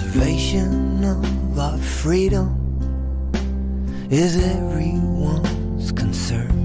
preservation of our freedom is everyone's concern.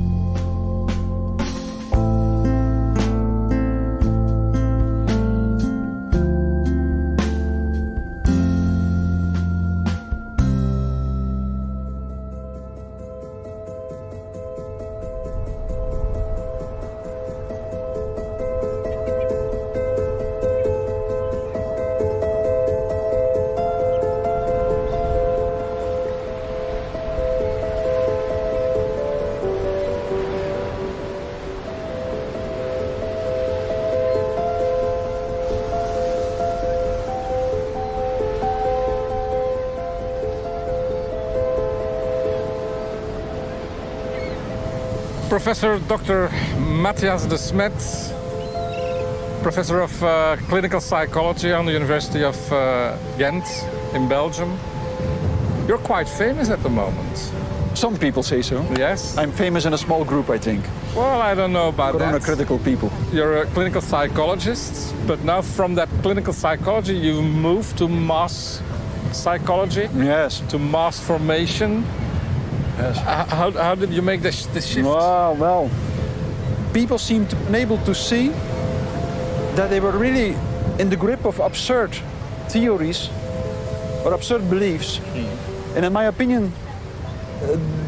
Professor Dr. Mattias Desmet, Professor of Clinical Psychology on the University of Ghent in Belgium. You're quite famous at the moment. Some people say so. Yes? I'm famous in a small group, I think. Well, I don't know about that. Corona-critical people. You're a clinical psychologist, but now from that clinical psychology you moved to mass psychology? Yes. To mass formation? Yes. How did you make this shift? Well, people seemed unable to see that they were really in the grip of absurd theories or absurd beliefs. And in my opinion,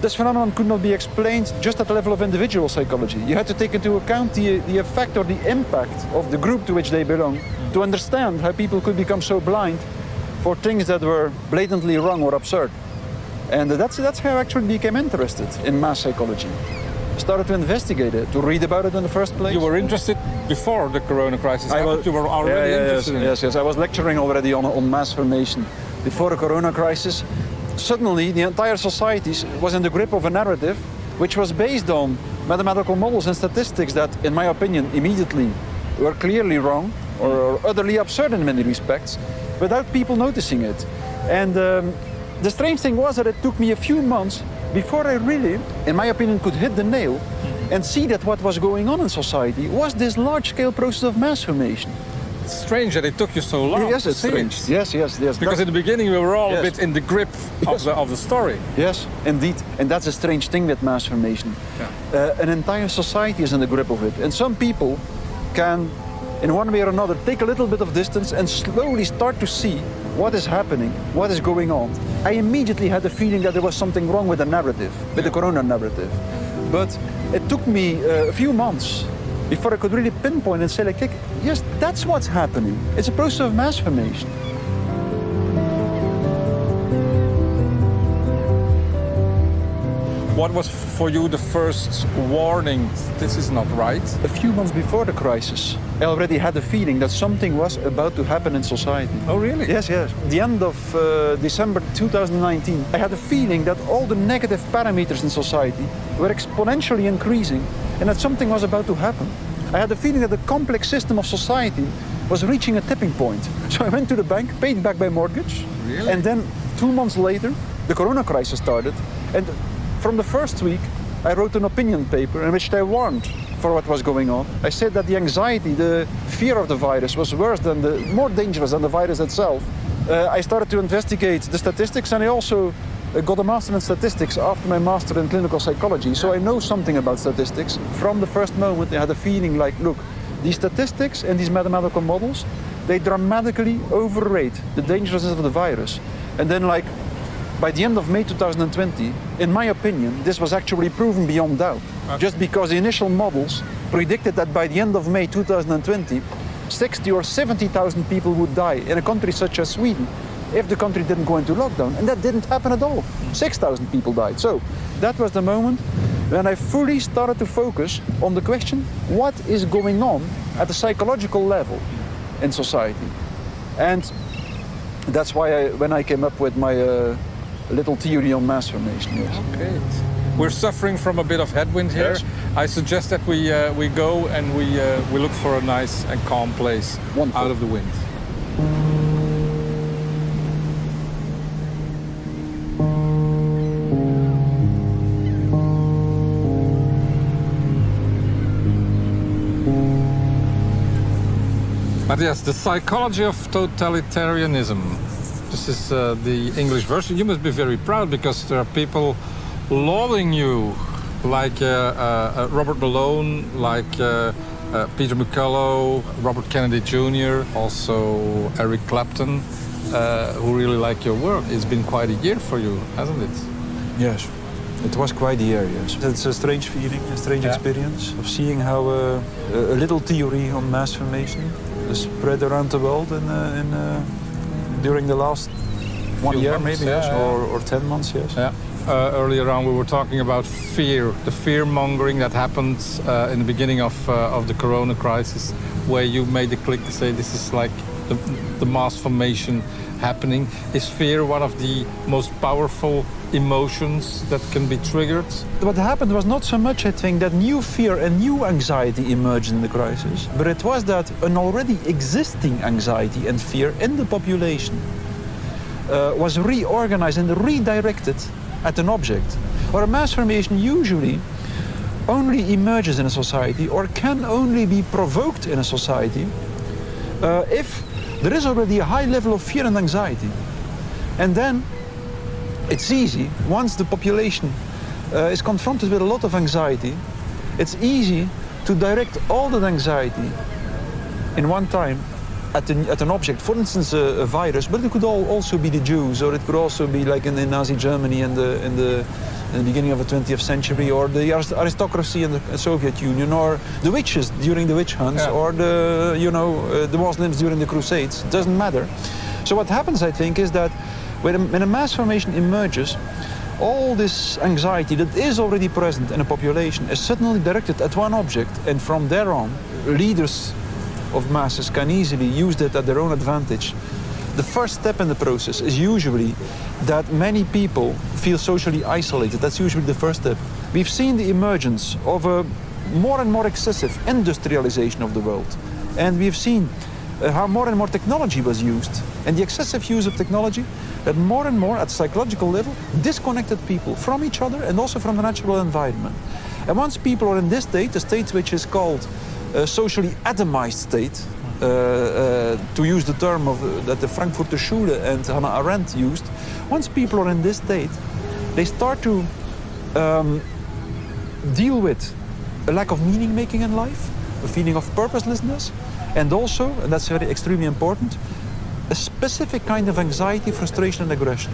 this phenomenon could not be explained just at the level of individual psychology. You had to take into account the effect or the impact of the group to which they belong to understand how people could become so blind for things that were blatantly wrong or absurd. And that's how I actually became interested in mass psychology. Started to investigate it, to read about it in the first place. You were interested before the corona crisis happened? You were already interested in it? Yes. I was lecturing already on mass formation before the corona crisis. Suddenly, the entire society was in the grip of a narrative which was based on mathematical models and statistics that, in my opinion, immediately were clearly wrong or utterly absurd in many respects, without people noticing it. And the strange thing was that it took me a few months before I really, in my opinion, could hit the nail and see that what was going on in society was this large-scale process of mass formation. It's strange that it took you so long. Yes, it's strange. Yes. Because in the beginning we were all a bit in the grip of the story. Yes, indeed. And that's a strange thing with mass formation. Yeah. An entire society is in the grip of it. And some people can, in one way or another, take a little bit of distance and slowly start to see what is happening, what is going on. I immediately had the feeling that there was something wrong with the narrative, with the corona narrative. But it took me a few months before I could really pinpoint and say, like, yes, that's what's happening. It's a process of mass formation. What was for you the first warning, this is not right? A few months before the crisis, I already had the feeling that something was about to happen in society. Oh, really? Yes. The end of December 2019, I had a feeling that all the negative parameters in society were exponentially increasing and that something was about to happen. I had the feeling that the complex system of society was reaching a tipping point. So I went to the bank, paid back my mortgage. Really? And then 2 months later, the corona crisis started. And from the first week, I wrote an opinion paper in which I warned for what was going on. I said that the anxiety, the fear of the virus was more dangerous than the virus itself. I started to investigate the statistics, and I also got a master in statistics after my master in clinical psychology. So I know something about statistics. From the first moment, I had a feeling like, look, these statistics and these mathematical models, they dramatically overrate the dangerousness of the virus. And then, like, by the end of May 2020, in my opinion, this was actually proven beyond doubt. Okay. Just because the initial models predicted that by the end of May 2020, 60 or 70,000 people would die in a country such as Sweden if the country didn't go into lockdown. And that didn't happen at all. 6,000 people died. So that was the moment when I fully started to focus on the question, what is going on at the psychological level in society? And that's why when I came up with my little theory on mass formation. Yes. Okay. We're suffering from a bit of headwind here. Yes. I suggest that we go and we look for a nice and calm place. Wonderful. Out of the wind. Mattias, the psychology of totalitarianism. This is the English version. You must be very proud because there are people lauding you, like Robert Malone, like Peter McCullough, Robert Kennedy Jr., also Eric Clapton, who really like your work. It's been quite a year for you, hasn't it? Yes, it was quite a year, yes. It's a strange feeling, a strange experience of seeing how a little theory on mass formation is spread around the world during the last 1 year, months, maybe, yes, or 10 months, yes. Yeah. Earlier on we were talking about fear, the fear-mongering that happened in the beginning of the corona crisis, where you made the click to say this is like the mass formation happening. Is fear one of the most powerful emotions that can be triggered? What happened was not so much, I think, that new fear and new anxiety emerged in the crisis, but it was that an already existing anxiety and fear in the population was reorganized and redirected at an object. Or a mass formation usually only emerges in a society or can only be provoked in a society if there is already a high level of fear and anxiety. And then it's easy, once the population is confronted with a lot of anxiety, it's easy to direct all that anxiety in one time at an object, for instance a virus, but it could also be the Jews, or it could also be like in Nazi Germany in the beginning of the 20th century, or the aristocracy in the Soviet Union, or the witches during the witch hunts, or the Muslims during the Crusades. It doesn't matter. So what happens, I think, is that when a mass formation emerges, all this anxiety that is already present in a population is suddenly directed at one object, and from there on, leaders of masses can easily use that at their own advantage. The first step in the process is usually that many people feel socially isolated. That's usually the first step. We've seen the emergence of a more and more excessive industrialization of the world. And we've seen how more and more technology was used. And the excessive use of technology that more and more at psychological level disconnected people from each other and also from the natural environment. And once people are in this state, a state which is called a socially atomized state, to use the term that the Frankfurter Schule and Hannah Arendt used, once people are in this state, they start to deal with a lack of meaning making in life, a feeling of purposelessness, and also, and that's very extremely important, a specific kind of anxiety, frustration, and aggression.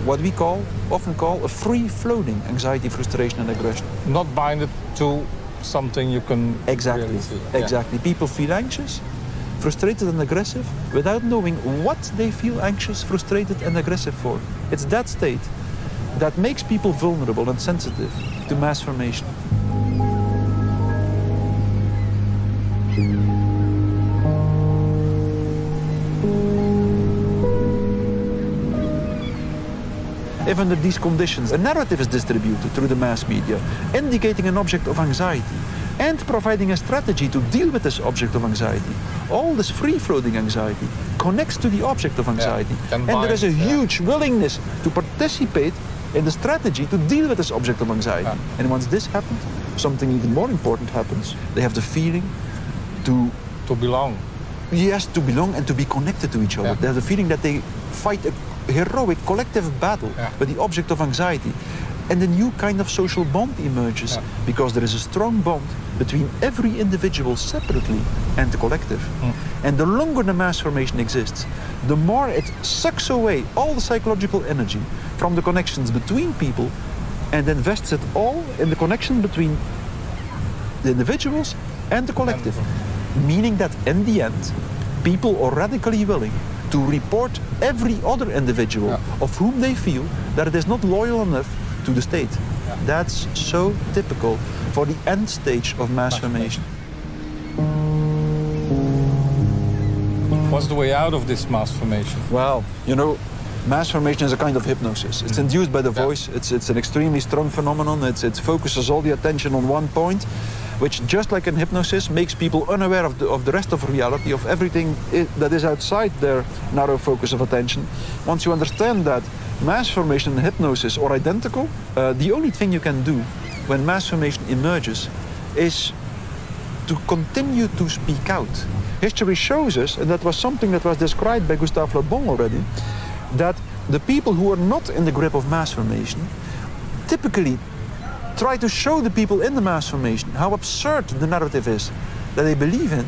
What we often call a free-floating anxiety, frustration, and aggression. Not binded to something you can exactly really see. Exactly. People feel anxious, frustrated and aggressive without knowing what they feel anxious, frustrated and aggressive for. It's that state that makes people vulnerable and sensitive to mass formation. If under these conditions a narrative is distributed through the mass media, indicating an object of anxiety and providing a strategy to deal with this object of anxiety, all this free-floating anxiety connects to the object of anxiety. And there is a huge willingness to participate in the strategy to deal with this object of anxiety. And once this happens, something even more important happens. They have the feeling to belong. Yes, to belong and to be connected to each other. They have the feeling that they fight a heroic collective battle with the object of anxiety. And a new kind of social bond emerges because there is a strong bond between every individual separately and the collective. And the longer the mass formation exists, the more it sucks away all the psychological energy from the connections between people and invests it all in the connection between the individuals and the collective. Meaning that in the end, people are radically willing to report every other individual of whom they feel that it is not loyal enough to the state. That's so typical for the end stage of mass formation. What's the way out of this mass formation? Well, you know, mass formation is a kind of hypnosis. It's induced by the voice. It's an extremely strong phenomenon. It focuses all the attention on one point, which, just like in hypnosis, makes people unaware of the rest of reality, of everything that is outside their narrow focus of attention. Once you understand that mass formation and hypnosis are identical, the only thing you can do when mass formation emerges is to continue to speak out. History shows us, and that was something that was described by Gustave Le Bon already, that the people who are not in the grip of mass formation typically try to show the people in the mass formation how absurd the narrative is that they believe in,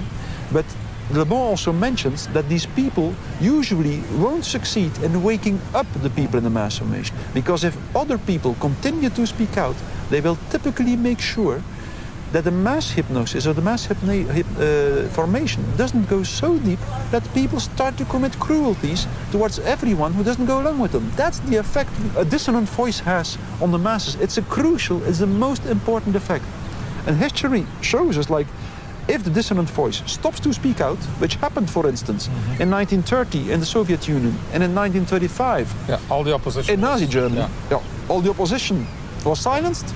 but Le Bon also mentions that these people usually won't succeed in waking up the people in the mass formation, because if other people continue to speak out, they will typically make sure that the mass hypnosis or the mass formation doesn't go so deep that people start to commit cruelties towards everyone who doesn't go along with them. That's the effect a dissonant voice has on the masses. It's the most important effect. And history shows us, like, if the dissonant voice stops to speak out, which happened, for instance, in 1930 in the Soviet Union and in 1935 all the opposition in Nazi Germany, all the opposition was silenced.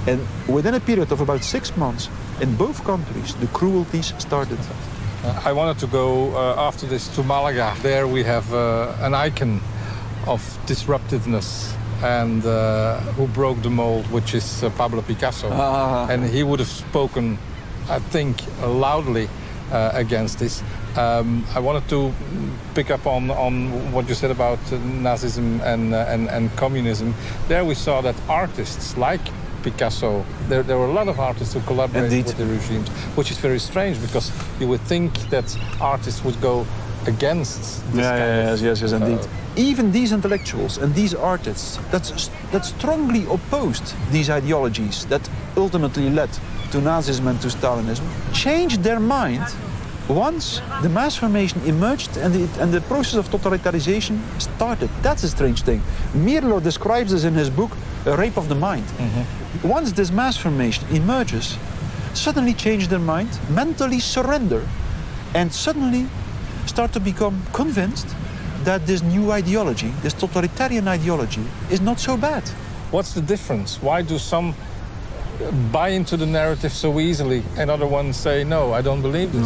And within a period of about 6 months, in both countries, the cruelties started. I wanted to go after this to Malaga. There we have an icon of disruptiveness and who broke the mold, which is Pablo Picasso. And he would have spoken, I think, loudly against this. I wanted to pick up on what you said about Nazism and communism. There we saw that artists like Picasso, there were a lot of artists who collaborated with the regimes, which is very strange, because you would think that artists would go against this Yes, indeed. Even these intellectuals and these artists that strongly opposed these ideologies that ultimately led to Nazism and to Stalinism changed their mind once the mass formation emerged and the process of totalitarianization started. That's a strange thing. Mirlo describes this in his book, A Rape of the Mind. Once this mass formation emerges, suddenly change their mind, mentally surrender, and suddenly start to become convinced that this new ideology, this totalitarian ideology, is not so bad. What's the difference? Why do some buy into the narrative so easily and other ones say, no, I don't believe this?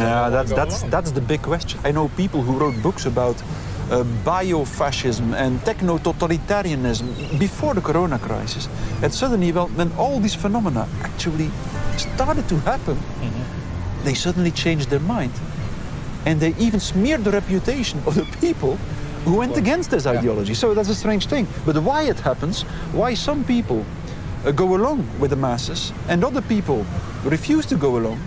That's the big question. I know people who wrote books about biofascism and techno-totalitarianism before the corona crisis. And suddenly, when all these phenomena actually started to happen, they suddenly changed their mind. And they even smeared the reputation of the people who went against this ideology. So that's a strange thing. But why it happens, why some people go along with the masses and other people refuse to go along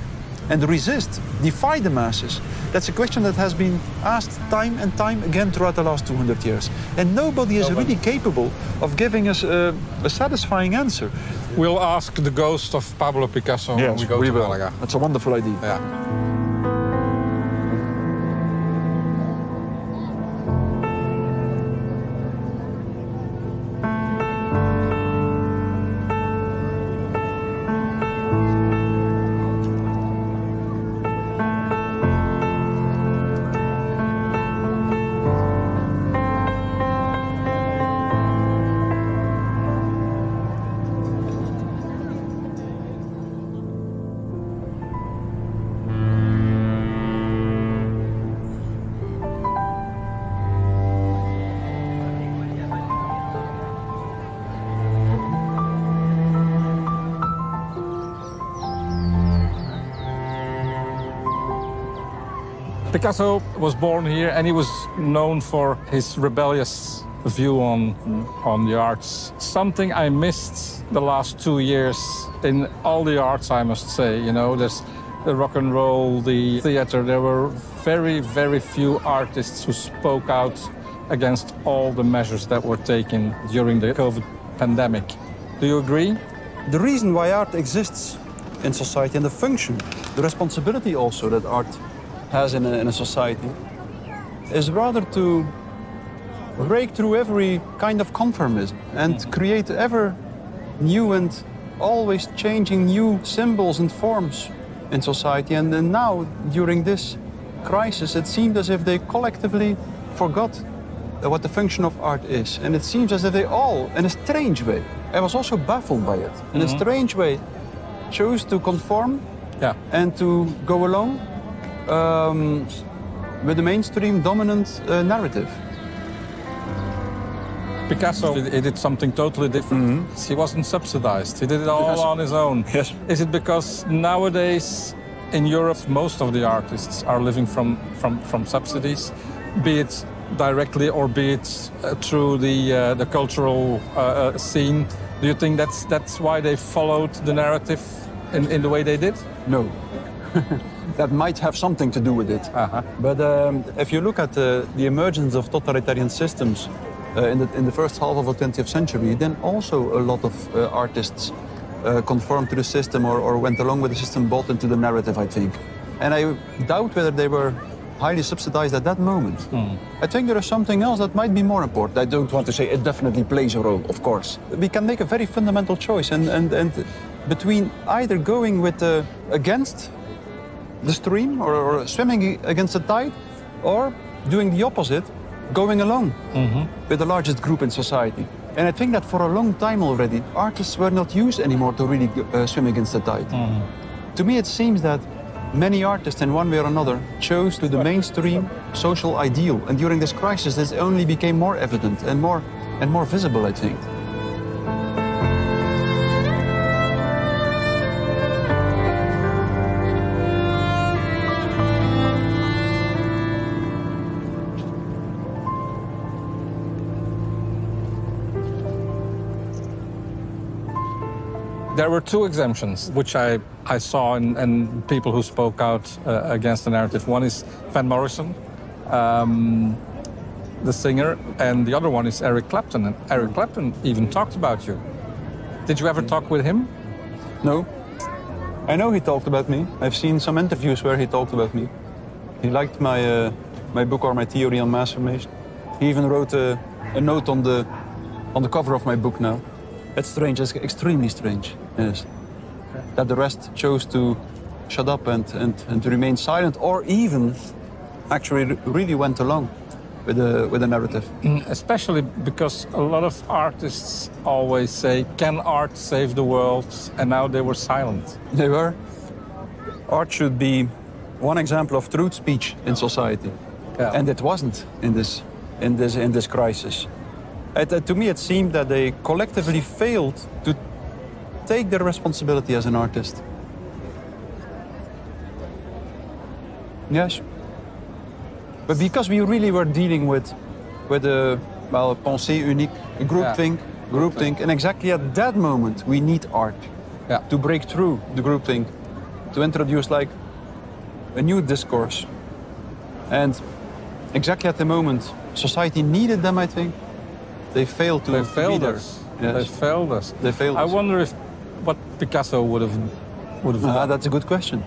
and resist, defy the masses, that's a question that has been asked time and time again throughout the last 200 years. And nobody is really capable of giving us a satisfying answer. We'll ask the ghost of Pablo Picasso when we go to Malaga. That's a wonderful idea. Yeah. Picasso was born here, and he was known for his rebellious view on the arts. Something I missed the last 2 years in all the arts, I must say. You know, there's the rock and roll, the theater. There were very, very few artists who spoke out against all the measures that were taken during the COVID pandemic. Do you agree? The reason why art exists in society and the function, the responsibility also that art has in a society, is rather to break through every kind of conformism and create ever new and always changing new symbols and forms in society. And then now, during this crisis, it seemed as if they collectively forgot what the function of art is. And it seems as if they all, in a strange way, I was also baffled by it, in a strange way, chose to conform and to go along with the mainstream dominant narrative. Picasso, he did something totally different. He wasn't subsidized. He did it all on his own. Yes. Is it because nowadays in Europe most of the artists are living from subsidies, be it directly or be it through the cultural scene. Do you think that's why they followed the narrative in the way they did? No. That might have something to do with it. But if you look at the emergence of totalitarian systems in the first half of the 20th century, then also a lot of artists conformed to the system or went along with the system, bought into the narrative, I think. And I doubt whether they were highly subsidized at that moment. I think there is something else that might be more important. I don't want to say it definitely plays a role, of course. We can make a very fundamental choice and between either going with against the stream or swimming against the tide, or doing the opposite, going along with the largest group in society. And I think that for a long time already, artists were not used anymore to really swim against the tide. To me, it seems that many artists, in one way or another, chose to the mainstream social ideal. And during this crisis, this only became more evident and more visible, I think. There were two exemptions, which I saw in people who spoke out against the narrative. One is Van Morrison, the singer, and the other one is Eric Clapton. And Eric Clapton even talked about you. Did you ever talk with him? No. I know he talked about me. I've seen some interviews where he talked about me. He liked my book or my theory on mass formation. He even wrote a note on the cover of my book now. It's strange, it's extremely strange, yes. That the rest chose to shut up and to remain silent, or even actually really went along with the narrative. Especially because a lot of artists always say, can art save the world? And now they were silent. They were. Art should be one example of truth speech in society. Yeah. And it wasn't in this crisis. To me, it seemed that they collectively failed to take their responsibility as an artist. Yes. But because we really were dealing with a pensée unique, groupthink, and exactly at that moment we need art to break through the groupthink, to introduce like a new discourse. And exactly at the moment society needed them, I think. They failed to be there. Yes. They failed us. They failed us. I wonder if what Picasso would have done. That's a good question.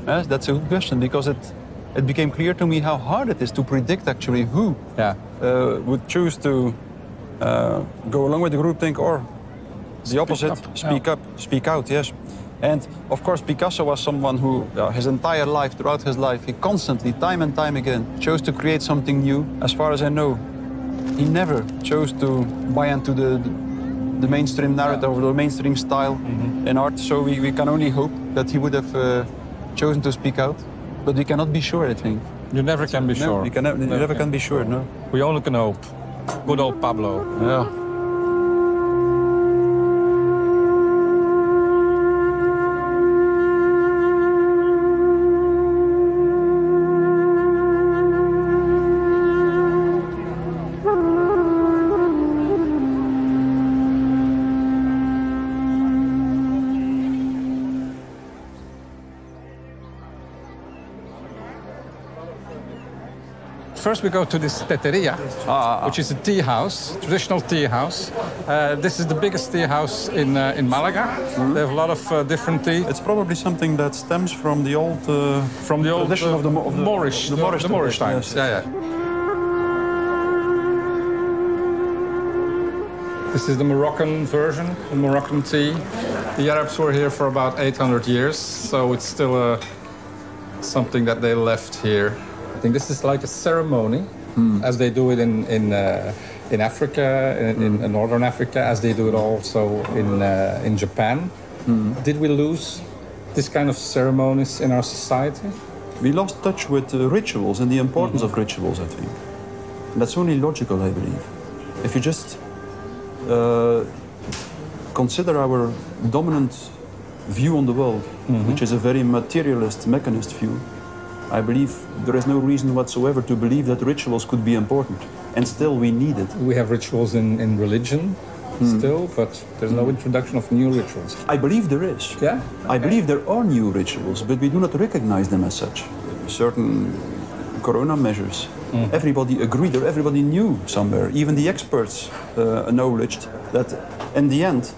Yes, that's a good question, because it became clear to me how hard it is to predict actually who would choose to go along with the groupthink or the opposite, speak out, yes. And of course Picasso was someone who, his entire life, throughout his life, he constantly, time and time again, chose to create something new. As far as I know, he never chose to buy into the mainstream narrative or the mainstream style in art. So we can only hope that he would have chosen to speak out. But we cannot be sure, I think. You never can be sure. You never can be sure, no. We only can hope. Good old Pablo. Yeah. First we go to this teteria, which is a tea house, traditional tea house. This is the biggest tea house in Malaga. They have a lot of different tea. It's probably something that stems from the old tradition of the Moorish times. Yes. Yeah. This is the Moroccan version, the Moroccan tea. The Arabs were here for about 800 years, so it's still something that they left here. I think this is like a ceremony, as they do it in Africa, in Northern Africa, as they do it also in Japan. Did we lose this kind of ceremonies in our society? We lost touch with rituals and the importance of rituals, I think. And that's only logical, I believe. If you just consider our dominant view on the world, which is a very materialist, mechanist view, I believe there is no reason whatsoever to believe that rituals could be important, and still we need it. We have rituals in religion still, but there's no introduction of new rituals. I believe there is. Yeah? I believe there are new rituals, but we do not recognize them as such. Certain corona measures, everybody agreed, or everybody knew somewhere, even the experts acknowledged that in the end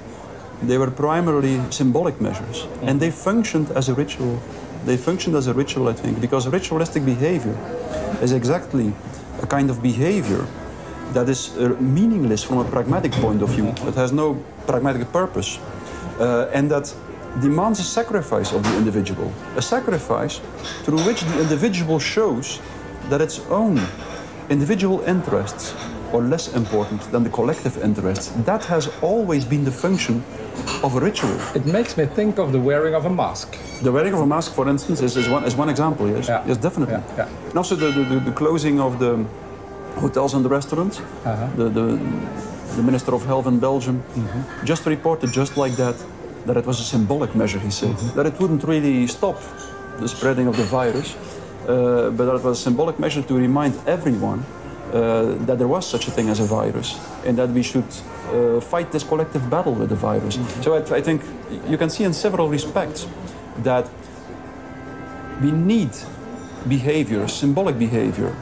they were primarily symbolic measures, and they functioned as a ritual. They functioned as a ritual, I think, because ritualistic behavior is exactly a kind of behavior that is meaningless from a pragmatic point of view. It has no pragmatic purpose, and that demands a sacrifice of the individual, a sacrifice through which the individual shows that its own individual interests are less important than the collective interests. That has always been the function of a ritual. It makes me think of the wearing of a mask. The wearing of a mask, for instance, is one example, yes? Yeah. Yes, definitely. Yeah, yeah. And also the closing of the hotels and the restaurants. The Minister of Health in Belgium just reported, just like that it was a symbolic measure, he said. That it wouldn't really stop the spreading of the virus, but that it was a symbolic measure to remind everyone that there was such a thing as a virus, and that we should fight this collective battle with the virus. So I think you can see in several respects that we need behavior, symbolic behavior,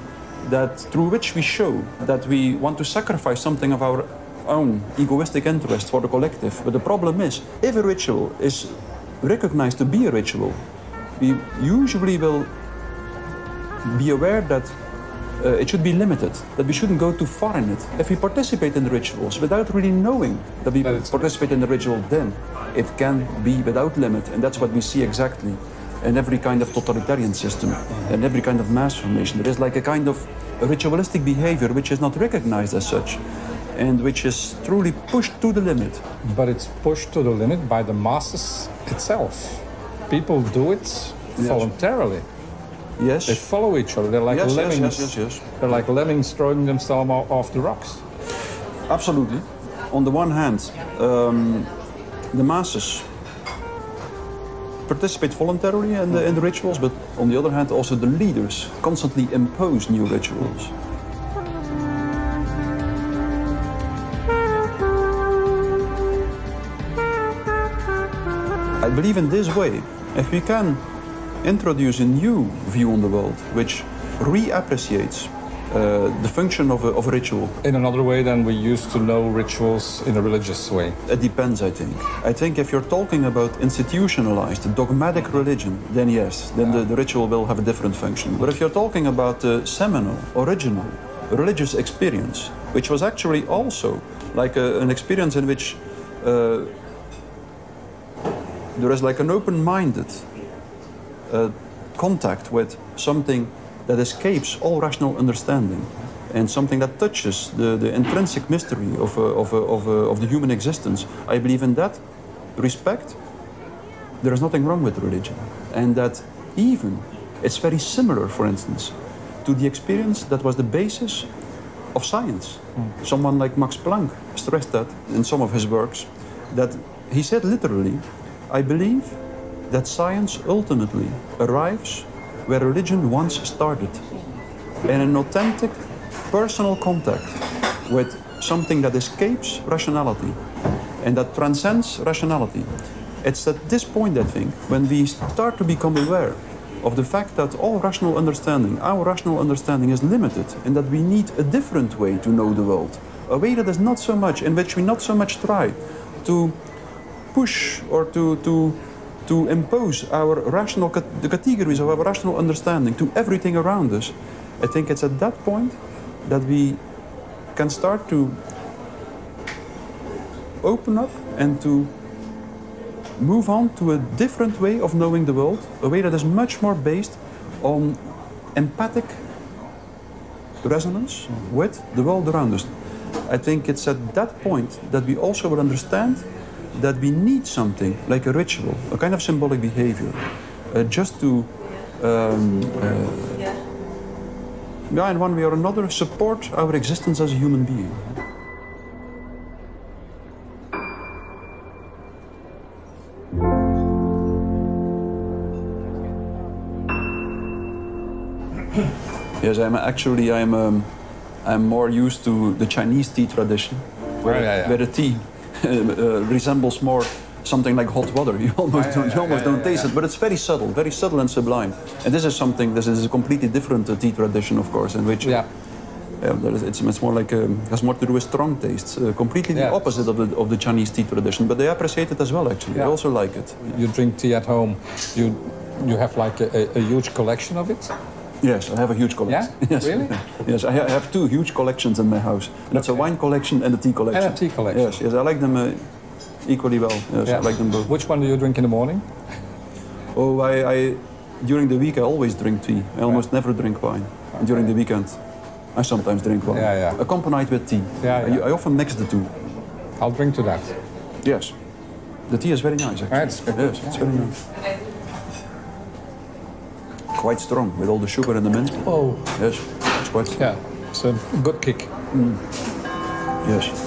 that through which we show that we want to sacrifice something of our own egoistic interest for the collective. But the problem is, if a ritual is recognized to be a ritual, we usually will be aware that it should be limited, that we shouldn't go too far in it. If we participate in the rituals without really knowing that we participate in the ritual, then it can be without limit. And that's what we see exactly in every kind of totalitarian system and every kind of mass formation. There is like a kind of ritualistic behavior which is not recognized as such, and which is truly pushed to the limit. But it's pushed to the limit by the masses itself. People do it voluntarily. Yes. They follow each other. They're like lemmings. Yes. They're like lemmings throwing themselves off the rocks. Absolutely. On the one hand, the masses participate voluntarily in the rituals, but on the other hand, also the leaders constantly impose new rituals. I believe in this way, if we can introduce a new view on the world, which reappreciates the function of a ritual. In another way than we used to know rituals in a religious way. It depends, I think. I think if you're talking about institutionalized, dogmatic religion, then yes, then the ritual will have a different function. But if you're talking about the seminal, original, religious experience, which was actually also like an experience in which there is like an open-minded contact with something that escapes all rational understanding, and something that touches the intrinsic mystery of the human existence. I believe in that respect, there is nothing wrong with religion. And that even it's very similar, for instance, to the experience that was the basis of science. Someone like Max Planck stressed that in some of his works, that he said literally, I believe that science ultimately arrives where religion once started, in an authentic personal contact with something that escapes rationality and that transcends rationality. It's at this point, I think, when we start to become aware of the fact that all rational understanding, our rational understanding is limited, and that we need a different way to know the world, a way that is not so much, in which we not so much try to push or to impose our rational, the categories of our rational understanding to everything around us. I think it's at that point that we can start to open up and to move on to a different way of knowing the world, a way that is much more based on empathic resonance with the world around us. I think it's at that point that we also will understand that we need something like a ritual, a kind of symbolic behavior, just to, in one way or another, support our existence as a human being. Yes, I'm more used to the Chinese tea tradition, where the tea resembles more something like hot water. You almost don't taste it, but it's very subtle and sublime. And this is a completely different tea tradition, of course, in which it's more like has more to do with strong tastes, completely the opposite of the Chinese tea tradition. But they appreciate it as well, actually. They also like it. You drink tea at home. You have like a huge collection of it. Yes, I have a huge collection. Yeah? Yes. Really? Yes, I have two huge collections in my house. And that's a wine collection and a tea collection. And a tea collection. Yes, I like them equally well. Yes, I like them both. Which one do you drink in the morning? Oh, I during the week I always drink tea. I almost never drink wine. Okay. During the weekend, I sometimes drink wine. Accompanied with tea. I often mix the two. I'll drink to that. Yes. The tea is very nice, actually. It's very nice. Quite strong, with all the sugar and the mint. Oh. Yes, it's quite strong. Yeah, it's a good kick. Yes.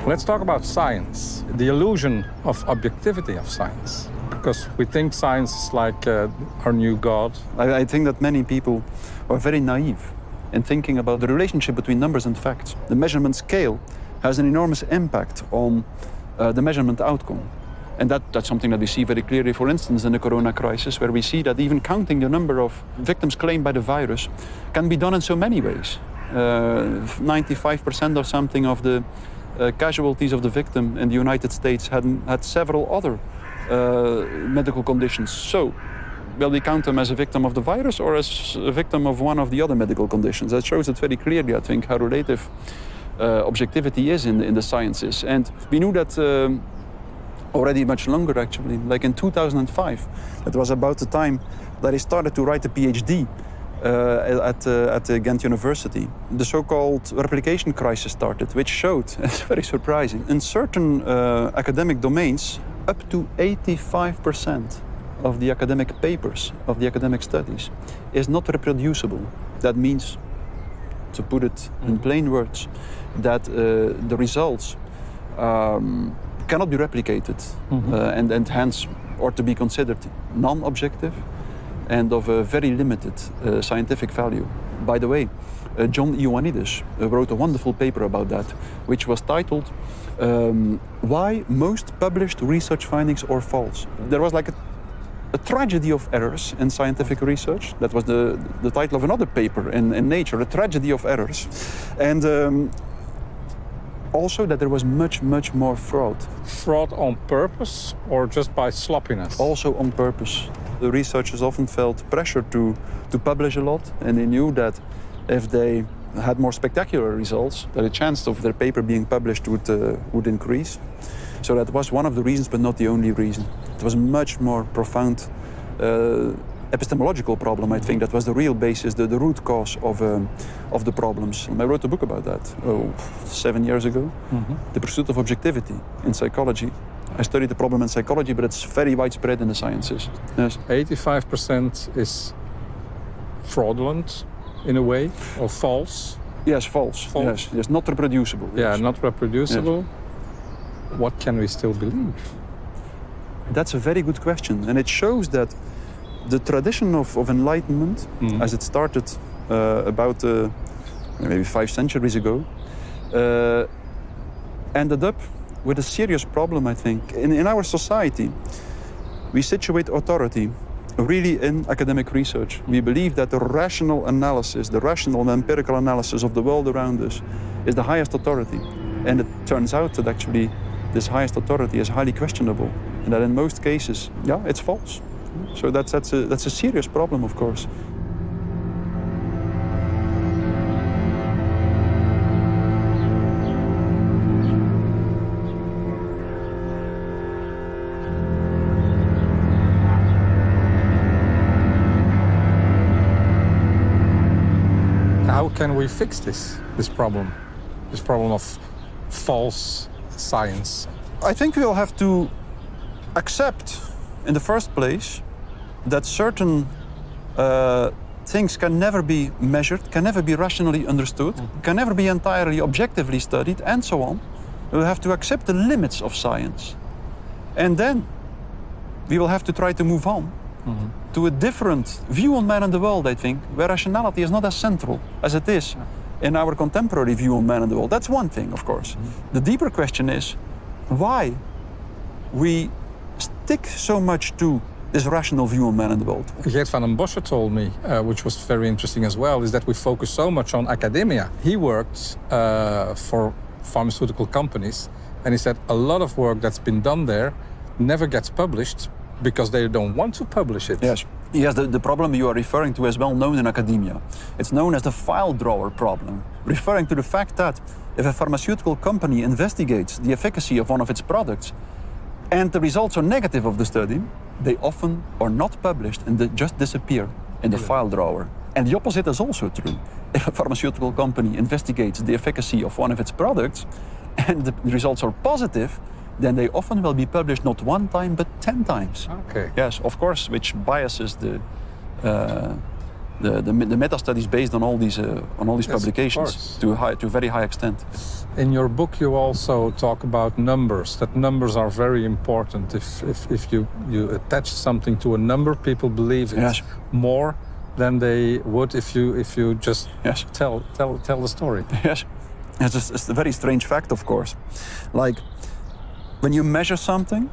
Let's talk about science, the illusion of objectivity of science, because we think science is like our new god. I think that many people are very naive in thinking about the relationship between numbers and facts. The measurement scale has an enormous impact on the measurement outcome. And that's something that we see very clearly, for instance, in the corona crisis, where we see that even counting the number of victims claimed by the virus can be done in so many ways. 95% or something of the casualties of the victim in the United States had several other medical conditions. So, will we count them as a victim of the virus or as a victim of one of the other medical conditions? That shows it very clearly, I think, how relative objectivity is in the sciences. And we knew that already much longer, actually. Like in 2005, that was about the time that I started to write a PhD at Ghent University. The so-called replication crisis started, which showed, it's very surprising, in certain academic domains, up to 85% of the academic papers, of the academic studies, is not reproducible. That means, to put it in plain words, that the results cannot be replicated and hence are to be considered non-objective and of a very limited scientific value. By the way, John Ioannidis wrote a wonderful paper about that, which was titled Why Most Published Research Findings Are False. There was like a tragedy of errors in scientific research. That was the title of another paper in Nature, A Tragedy of Errors. And also that there was much, much more fraud. Fraud on purpose or just by sloppiness? Also on purpose. The researchers often felt pressure to publish a lot, and they knew that if they had more spectacular results, that the chance of their paper being published would increase. So that was one of the reasons, but not the only reason. It was a much more profound epistemological problem, I think. That was the real basis, the root cause of the problems. And I wrote a book about that 7 years ago, The Pursuit of Objectivity in Psychology. I studied the problem in psychology, but it's very widespread in the sciences. Yes. 85% is fraudulent in a way, or false? Yes, false. Yes, not reproducible. Yeah, yes. Not reproducible. Yes. What can we still believe? That's a very good question, and it shows that the tradition of enlightenment, as it started about maybe 5 centuries ago, ended up with a serious problem, I think. In our society, we situate authority really in academic research. We believe that the rational analysis, the rational and empirical analysis of the world around us is the highest authority. And it turns out that actually this highest authority is highly questionable, and that in most cases, it's false. So that's a serious problem, of course. how can we fix this problem of false science? I think we'll have to accept, in the first place, that certain things can never be measured, can never be rationally understood, can never be entirely objectively studied, and so on. We'll have to accept the limits of science. And then we will have to try to move on to a different view on man and the world, I think, where rationality is not as central as it is in our contemporary view on man and the world. That's one thing, of course. The deeper question is why we stick so much to this rational view on man and the world. Geert van den Bossche told me, which was very interesting as well, is that we focus so much on academia. He worked for pharmaceutical companies, and he said a lot of work that's been done there never gets published because they don't want to publish it. Yes, the problem you are referring to is well known in academia. It's known as the file drawer problem, referring to the fact that if a pharmaceutical company investigates the efficacy of one of its products and the results are negative of the study, they often are not published and they just disappear in the file drawer. And the opposite is also true. If a pharmaceutical company investigates the efficacy of one of its products and the results are positive, then they often will be published not one time but 10 times. Okay. Yes, of course, which biases the meta studies based on all these publications to a very high extent. In your book, you also talk about numbers. That numbers are very important. If you attach something to a number, people believe it more than they would if you just tell the story. Yes, it's a very strange fact, of course. Like when you measure something,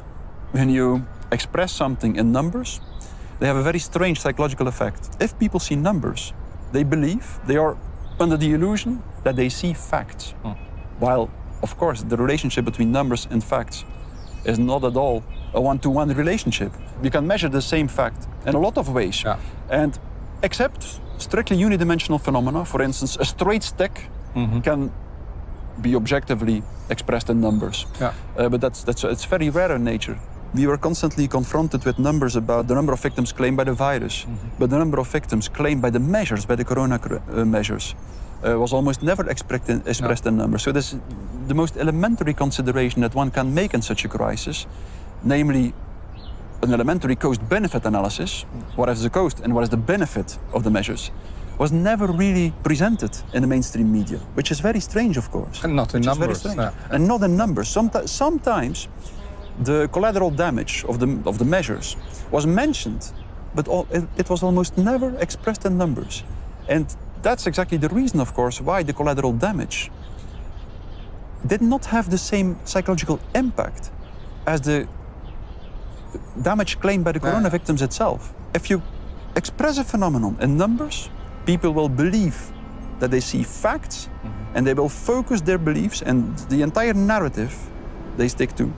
when you express something in numbers, they have a very strange psychological effect. If people see numbers, they believe they are under the illusion that they see facts. While, of course, the relationship between numbers and facts is not at all a one-to-one relationship. You can measure the same fact in a lot of ways. And except strictly unidimensional phenomena, for instance, a straight stick can be objectively expressed in numbers. But it's very rare in nature. We were constantly confronted with numbers about the number of victims claimed by the virus, but the number of victims claimed by the measures, by the corona measures, was almost never expressed in numbers. So this is the most elementary consideration that one can make in such a crisis, namely an elementary cost-benefit analysis. What is the cost and what is the benefit of the measures? Was never really presented in the mainstream media, which is very strange, of course. And not in numbers. And not in numbers. Sometimes the collateral damage of the measures was mentioned, but it was almost never expressed in numbers. And that's exactly the reason, of course, why the collateral damage did not have the same psychological impact as the damage claimed by the corona victims itself. If you express a phenomenon in numbers, people will believe that they see facts and they will focus their beliefs and the entire narrative they stick to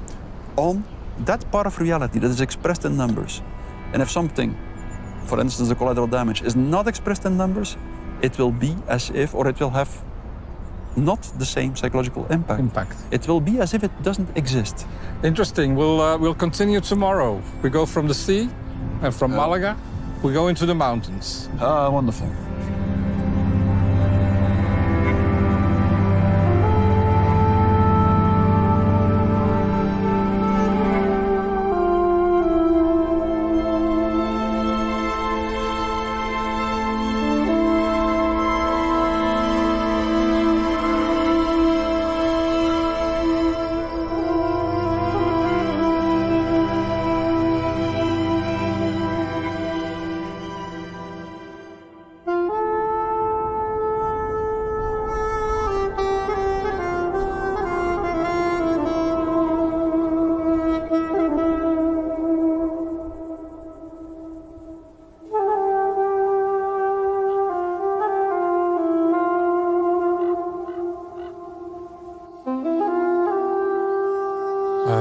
on that part of reality that is expressed in numbers. And if something, for instance, the collateral damage, is not expressed in numbers, it will be as if, or it will have not the same psychological impact. It will be as if it doesn't exist. Interesting. We'll continue tomorrow. We go from the sea and from Malaga, we go into the mountains. Ah, wonderful.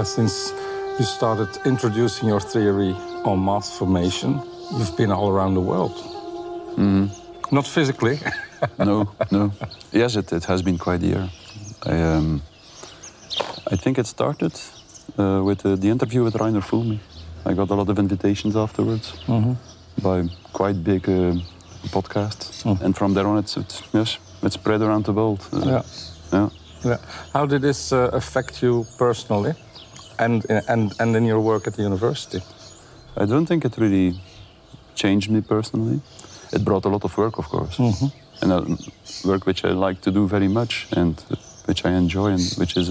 Since you started introducing your theory on mass formation, you've been all around the world. Not physically. No. Yes, it has been quite a year. I think it started with the interview with Rainer Fulmi. I got a lot of invitations afterwards by quite big podcasts. And from there on, it's It's spread around the world. Yeah. Yeah. How did this affect you personally, and in your work at the university? I don't think it really changed me personally. It brought a lot of work, of course, and work which I like to do very much, and which I enjoy, and which is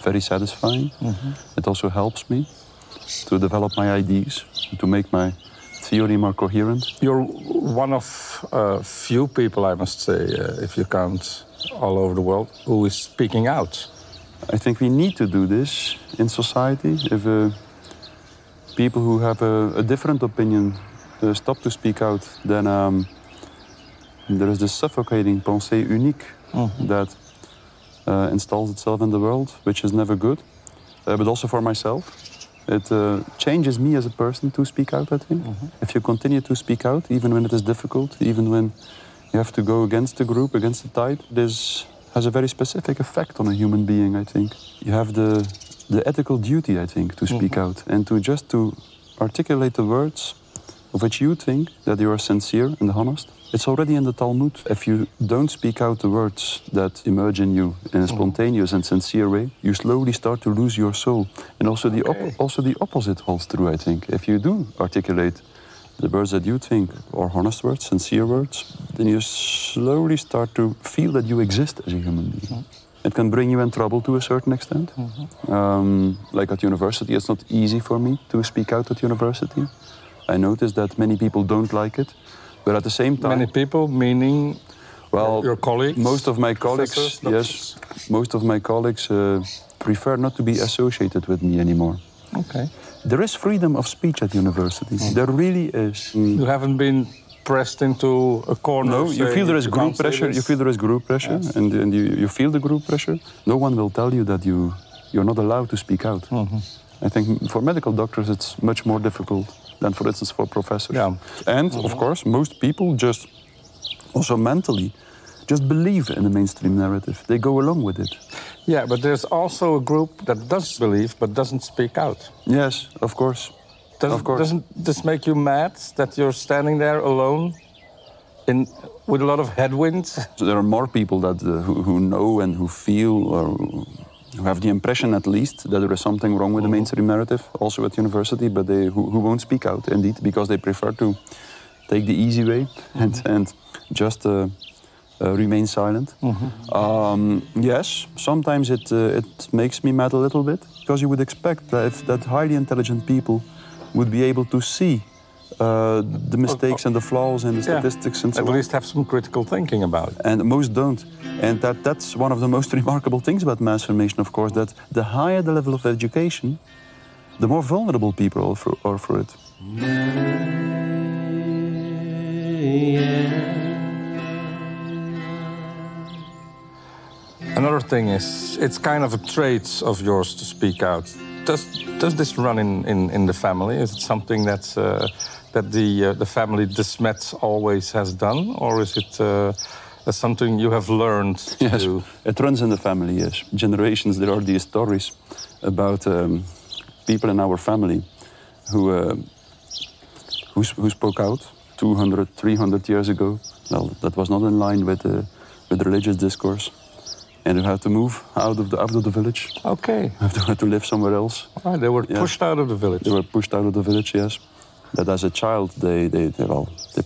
very satisfying. It also helps me to develop my ideas, to make my theory more coherent. You're one of few people, I must say, if you count all over the world, who is speaking out. I think we need to do this in society. If people who have a different opinion stop to speak out, then there is this suffocating pensée unique that installs itself in the world, which is never good, but also for myself. It changes me as a person to speak out, I think. If you continue to speak out, even when it is difficult, even when you have to go against the group, against the tide, this has a very specific effect on a human being, I think. You have the ethical duty, I think, to speak out and to articulate the words of which you think that you are sincere and honest. It's already in the Talmud. If you don't speak out the words that emerge in you in a spontaneous and sincere way, you slowly start to lose your soul. And also the opposite holds true, I think. If you do articulate the words that you think are honest words, sincere words, then you slowly start to feel that you exist as a human being. It can bring you in trouble to a certain extent. Like at university, it's not easy for me to speak out at university. I notice that many people don't like it. But at the same time... Many people, meaning your colleagues? Most of my colleagues, yes. Most of my colleagues prefer not to be associated with me anymore. Okay. There is freedom of speech at university. There really is. You haven't been pressed into a corner? No, you feel there is group pressure. You feel there is group pressure, yes. and you feel the group pressure. No one will tell you that you're not allowed to speak out. I think for medical doctors it's much more difficult than, for instance, for professors. Yeah. And, of course, most people just, also mentally, just believe in the mainstream narrative. They go along with it. Yeah, but there's also a group that does believe but doesn't speak out. Yes, of course. Doesn't this make you mad that you're standing there alone with a lot of headwinds? There are more people that who know and who feel, or who have the impression at least that there is something wrong with the mainstream narrative, also at university, but who won't speak out, indeed, because they prefer to take the easy way and just remain silent. Yes, sometimes it makes me mad a little bit, because you would expect that highly intelligent people would be able to see the mistakes and the flaws and the statistics and so on. At least have some critical thinking about it. And most don't. And that's one of the most remarkable things about mass formation, of course, that the higher the level of education, the more vulnerable people are for it. Another thing is, it's kind of a trait of yours to speak out. Does this run in the family? Is it something that the family Desmet always has done, or is it something you have learned to yes, do? It runs in the family, yes. Generations, there are these stories about people in our family who spoke out 200, 300 years ago. Well, that was not in line with religious discourse. And who had to move out of the village. Okay. Had to live somewhere else. Oh, they were pushed out of the village. They were pushed out of the village, yes. But as a child, they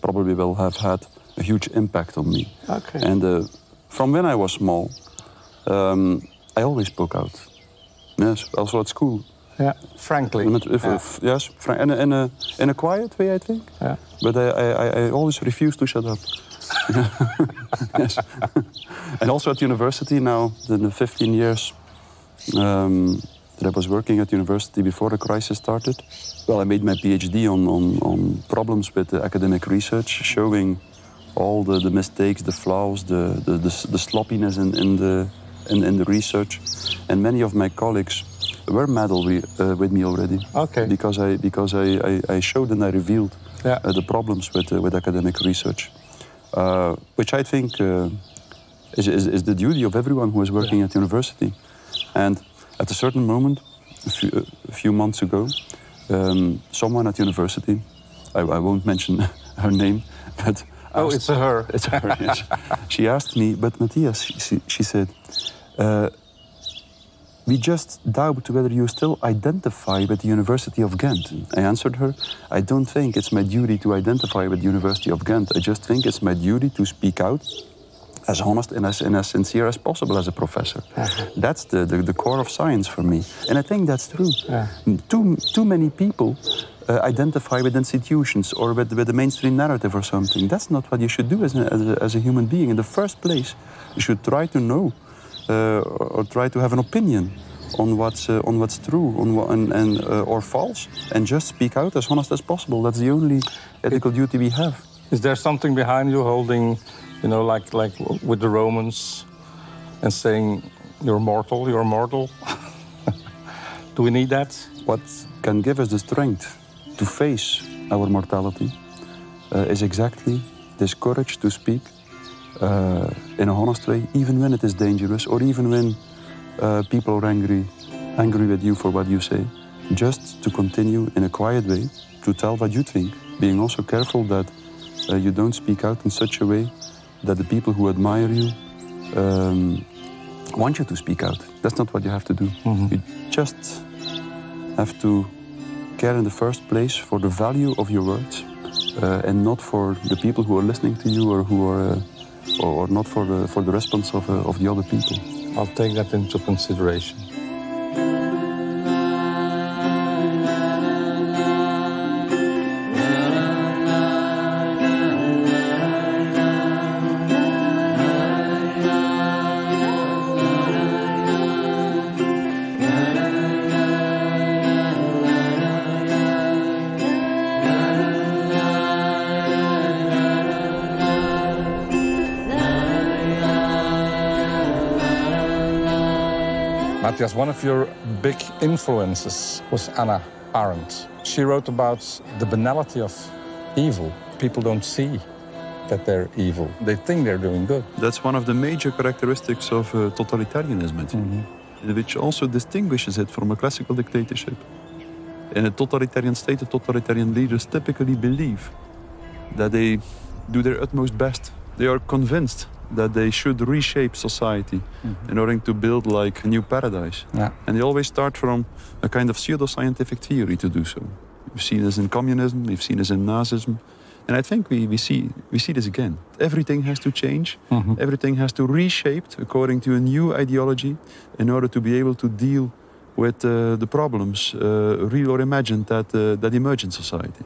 probably will have had a huge impact on me. Okay. And from when I was small, I always spoke out. Yes, also at school. Yeah, frankly. Yes, in a quiet way, I think. Yeah. But I always refused to shut up. Yes. And also at university now, in the 15 years that I was working at university before the crisis started, well, I made my PhD on problems with academic research, showing all the mistakes, the flaws, the sloppiness in the research. And many of my colleagues were mad with me already. Okay. Because I showed and I revealed the problems with academic research. Which I think is the duty of everyone who is working at university. And at a certain moment, a few months ago, someone at university, I won't mention her name, but Oh, it's a her. It's her, yes. She asked me, but Matthias, she said, we just doubt whether you still identify with the University of Ghent. I answered her, I don't think it's my duty to identify with the University of Ghent. I just think it's my duty to speak out as honest and as sincere as possible as a professor. That's the core of science for me. And I think that's true. Too many people identify with institutions or with the mainstream narrative or something. That's not what you should do as a human being. In the first place, you should try to know or try to have an opinion on what's true or false, and just speak out as honest as possible. That's the only ethical duty we have. Is there something behind you holding, you know, like with the Romans, and saying you're mortal, you're mortal? Do we need that? What can give us the strength to face our mortality is exactly this courage to speak in a honest way, even when it is dangerous, or even when people are angry with you for what you say. Just to continue in a quiet way to tell what you think, being also careful that you don't speak out in such a way that the people who admire you want you to speak out. That's not what you have to do. You just have to care in the first place for the value of your words, and not for the people who are listening to you, or who are, or not for the response of the other people. I'll take that into consideration. Matthias, one of your big influences was Hannah Arendt. She wrote about the banality of evil. People don't see that they're evil. They think they're doing good. That's one of the major characteristics of totalitarianism, I think, which also distinguishes it from a classical dictatorship. In a totalitarian state, the totalitarian leaders typically believe that they do their utmost best. They are convinced that they should reshape society in order to build like a new paradise. And they always start from a kind of pseudo-scientific theory to do so. We've seen this in communism, we've seen this in Nazism, and I think we see this again. Everything has to change, everything has to reshape according to a new ideology in order to be able to deal with the problems, real or imagined, that emerge in society.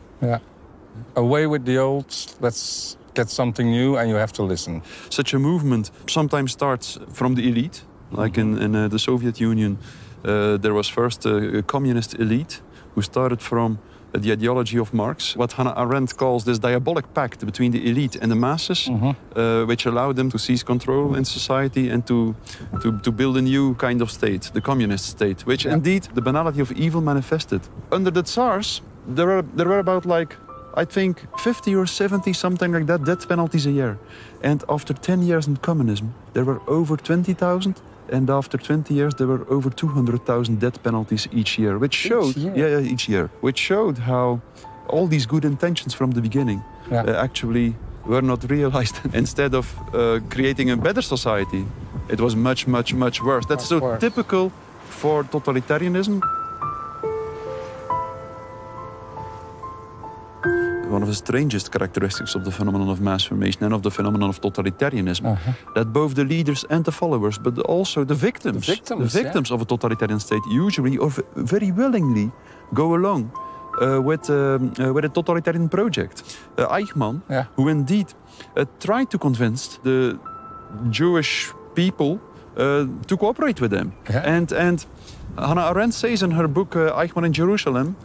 Away with the old, let's get something new, and you have to listen. Such a movement sometimes starts from the elite, like in the Soviet Union. There was first a communist elite who started from the ideology of Marx, what Hannah Arendt calls this diabolic pact between the elite and the masses, which allowed them to seize control in society and to build a new kind of state, the communist state, which indeed the banality of evil manifested. Under the Tsars, there were about I think 50 or 70, something like that, death penalties a year. And after 10 years in communism, there were over 20,000. And after 20 years, there were over 200,000 death penalties each year, which showed, each year, which showed how all these good intentions from the beginning actually were not realized. Instead of creating a better society, it was much, much, much worse. That's so typical for totalitarianism. One of the strangest characteristics of the phenomenon of mass formation and of the phenomenon of totalitarianism, that both the leaders and the followers, but also the victims of a totalitarian state usually or very willingly go along with a totalitarian project. Eichmann, who indeed tried to convince the Jewish people to cooperate with them. And Hannah Arendt says in her book, Eichmann in Jerusalem,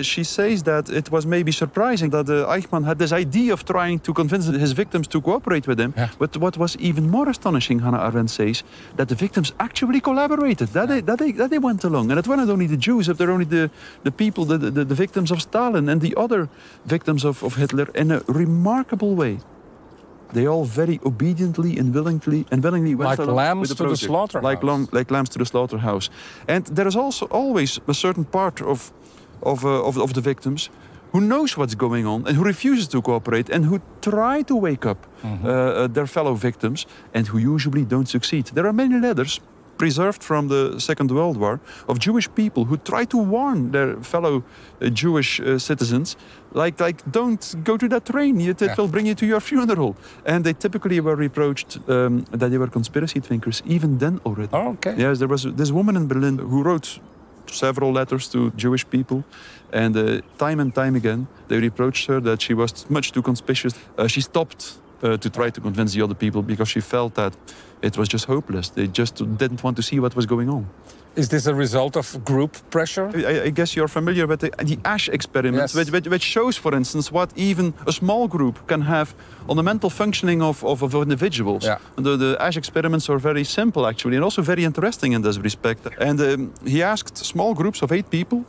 she says that it was maybe surprising that Eichmann had this idea of trying to convince his victims to cooperate with him. But what was even more astonishing, Hannah Arendt says, that the victims actually collaborated, that they went along. And it weren't only the Jews, it were only the people, the victims of Stalin and the other victims of Hitler in a remarkable way. They all very obediently and willingly went like lambs to the slaughterhouse. Like lambs to the slaughterhouse. And there is also always a certain part of the victims who knows what's going on and who refuses to cooperate and who try to wake up their fellow victims and who usually don't succeed. There are many letters preserved from the Second World War of Jewish people who try to warn their fellow Jewish citizens, like don't go to that train, it will bring you to your funeral. And they typically were reproached that they were conspiracy thinkers even then already. Oh, okay. Yes, there was this woman in Berlin who wrote several letters to Jewish people, and time and time again they reproached her that she was much too conspicuous. She stopped to try to convince the other people because she felt that it was just hopeless. They just didn't want to see what was going on. Is this a result of group pressure? I guess you're familiar with the Ash experiment, which shows, for instance, what even a small group can have on the mental functioning of individuals. Yeah. The Ash experiments are very simple, actually, and also very interesting in this respect. And he asked small groups of 8 people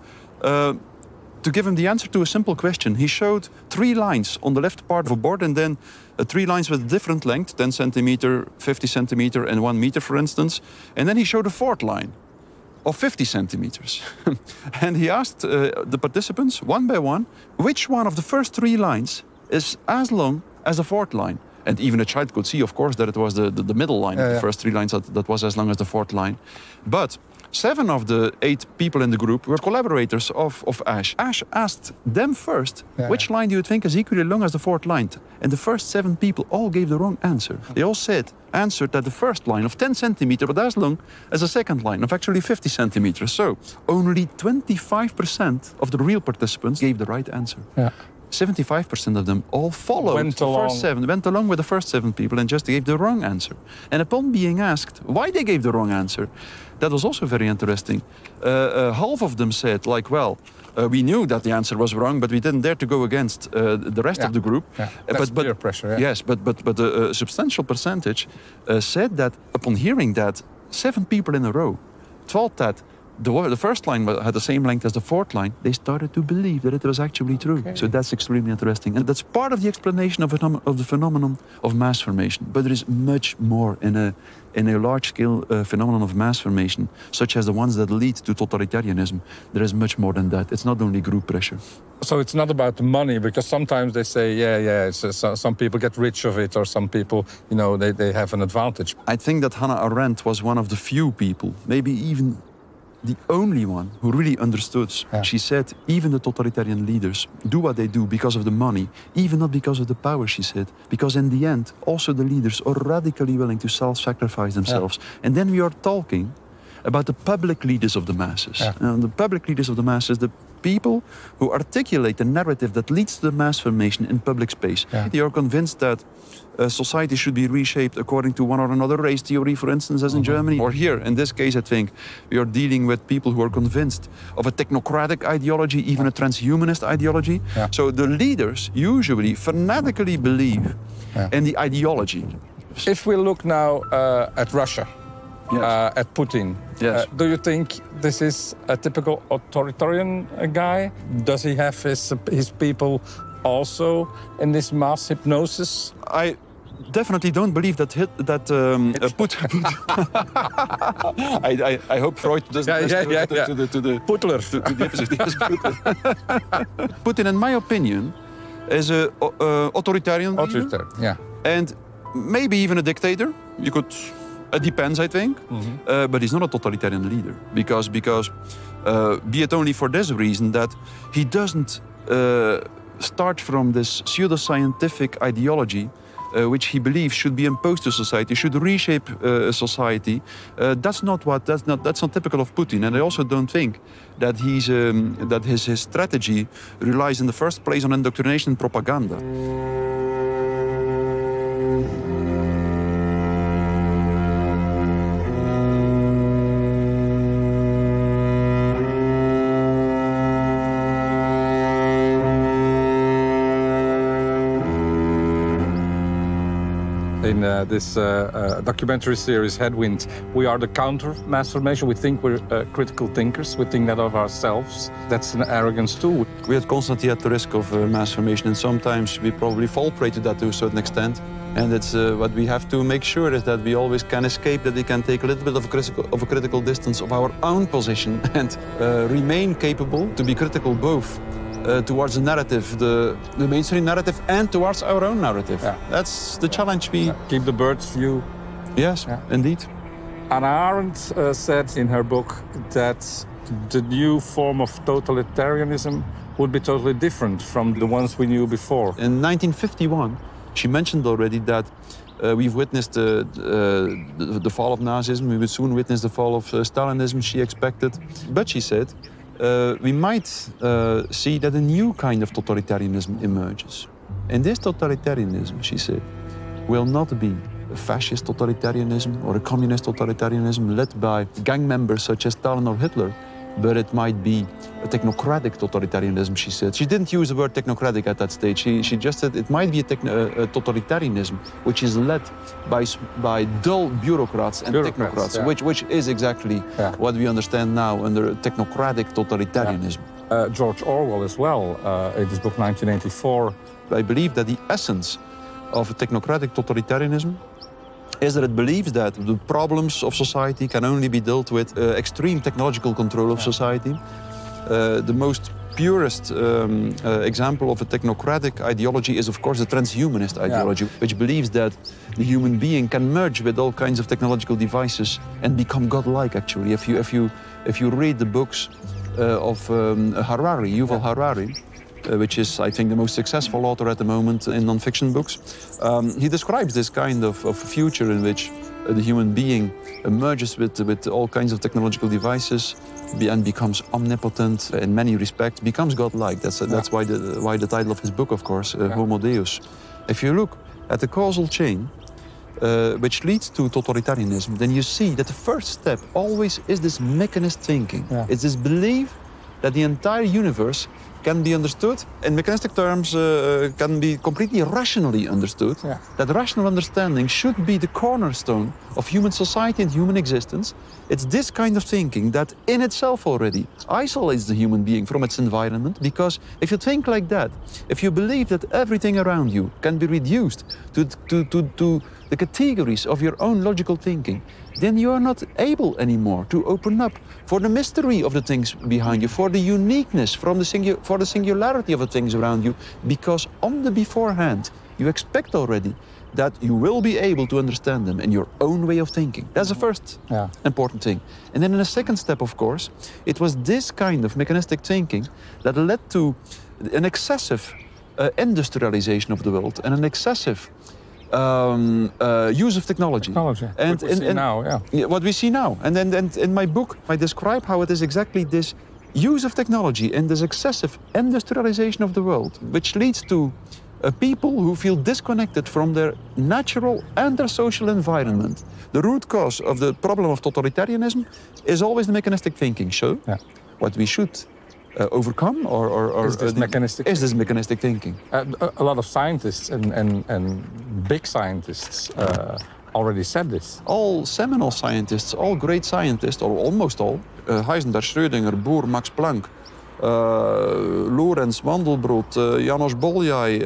to give him the answer to a simple question. He showed 3 lines on the left part of a board, and then 3 lines with different length, 10 centimeter, 50 centimeter, and 1 meter, for instance. And then he showed a 4th line of 50 centimeters. And he asked the participants, one by one, which one of the first 3 lines is as long as the 4th line. And even a child could see, of course, that it was the middle line, the first 3 lines that was as long as the 4th line. But 7 of the 8 people in the group were collaborators of Ash. Ash asked them first, which line do you think is equally long as the 4th line? And the first 7 people all gave the wrong answer. They all answered that the first line of 10 centimeters was as long as the second line of actually 50 centimeters. So only 25% of the real participants gave the right answer. Yeah. 75% of them all followed first 7, went along with the first 7 people and just gave the wrong answer. And upon being asked why they gave the wrong answer, that was also very interesting. Half of them said, like, well, we knew that the answer was wrong, but we didn't dare to go against the rest of the group. Yeah. That's peer pressure. Yes, but a substantial percentage said that upon hearing that 7 people in a row thought that the first line had the same length as the 4th line, they started to believe that it was actually true. Okay. So that's extremely interesting. And that's part of the explanation of the phenomenon of mass formation. But there is much more in a large-scale phenomenon of mass formation, such as the ones that lead to totalitarianism. There is much more than that. It's not only group pressure. So it's not about the money, because sometimes they say, some people get rich of it, or some people, they have an advantage. I think that Hannah Arendt was one of the few people, maybe even the only one who really understood. Yeah. She said, even the totalitarian leaders do what they do because of the money, even not because of the power, she said. Because in the end, also the leaders are radically willing to self-sacrifice themselves. Yeah. And then we are talking about the public leaders of the masses. Yeah. The public leaders of the masses, the people who articulate the narrative that leads to the mass formation in public space. Yeah. They are convinced that society should be reshaped according to one or another race theory, for instance, as in Germany. Or here, in this case, I think, we are dealing with people who are convinced of a technocratic ideology, even a transhumanist ideology. Yeah. So the leaders usually fanatically believe in the ideology. If we look now at Russia, yes. At Putin, yes. Do you think this is a typical authoritarian guy? Does he have his people also in this mass hypnosis? I definitely don't believe that Putin. I hope Freud doesn't listen to the Putler. To the episode. Putin, in my opinion, is an authoritarian leader. Yeah. And maybe even a dictator. You could. It depends, I think. But he's not a totalitarian leader because be it only for this reason that he doesn't start from this pseudoscientific ideology which he believes should be imposed to society, should reshape society. That's not typical of Putin. And I also don't think that his strategy relies in the first place on indoctrination and propaganda. In this documentary series, Headwind, we are the counter mass formation. We think we're critical thinkers. We think that of ourselves. That's an arrogance too. We are constantly at the risk of mass formation, and sometimes we probably fall prey to that to a certain extent. And it's what we have to make sure is that we always can escape, that we can take a little bit of a critical distance of our own position and remain capable to be critical both towards the narrative, the mainstream narrative, and towards our own narrative. Yeah. That's the challenge we... Keep the bird's view. Yes, indeed. Anna Arendt said in her book that the new form of totalitarianism would be totally different from the ones we knew before. In 1951, she mentioned already that we've witnessed the fall of Nazism, we would soon witness the fall of Stalinism, she expected. But she said, we might see that a new kind of totalitarianism emerges. And this totalitarianism, she said, will not be a fascist totalitarianism or a communist totalitarianism led by gang members such as Stalin or Hitler, but it might be a technocratic totalitarianism, she said. She didn't use the word technocratic at that stage. She just said it might be a totalitarianism which is led by dull bureaucrats and technocrats, which is exactly what we understand now under technocratic totalitarianism. George Orwell as well, in his book 1984. I believe that the essence of a technocratic totalitarianism is that it believes that the problems of society can only be dealt with extreme technological control of society. The most purest example of a technocratic ideology is, of course, the transhumanist ideology, which believes that the human being can merge with all kinds of technological devices and become godlike, actually. If you read the books of Harari, Yuval Harari, which is, I think, the most successful author at the moment in non-fiction books. He describes this kind of future in which the human being merges with all kinds of technological devices and becomes omnipotent in many respects, becomes godlike. That's why the title of his book, of course, Homo Deus. If you look at the causal chain which leads to totalitarianism, then you see that the first step always is this mechanist thinking. It's this belief that the entire universe can be understood in mechanistic terms, can be completely rationally understood. That rational understanding should be the cornerstone of human society and human existence. It's this kind of thinking that in itself already isolates the human being from its environment, because if you think like that, if you believe that everything around you can be reduced to the categories of your own logical thinking, then you are not able anymore to open up for the mystery of the things behind you, for the uniqueness, for the singularity of the things around you, because on the beforehand, you expect already that you will be able to understand them in your own way of thinking. That's the first important thing. And then in a second step, of course, it was this kind of mechanistic thinking that led to an excessive industrialization of the world and an excessive use of technology. And what we see now. And then in my book, I describe how it is exactly this use of technology and this excessive industrialization of the world, which leads to people who feel disconnected from their natural and their social environment. The root cause of the problem of totalitarianism is always the mechanistic thinking. So, what we should overcome is this mechanistic thinking. A lot of scientists and big scientists already said this. All seminal scientists, all great scientists, or almost all, Heisenberg, Schrödinger, Bohr, Max Planck, Lorenz, Mandelbrot, Janos Bolyai,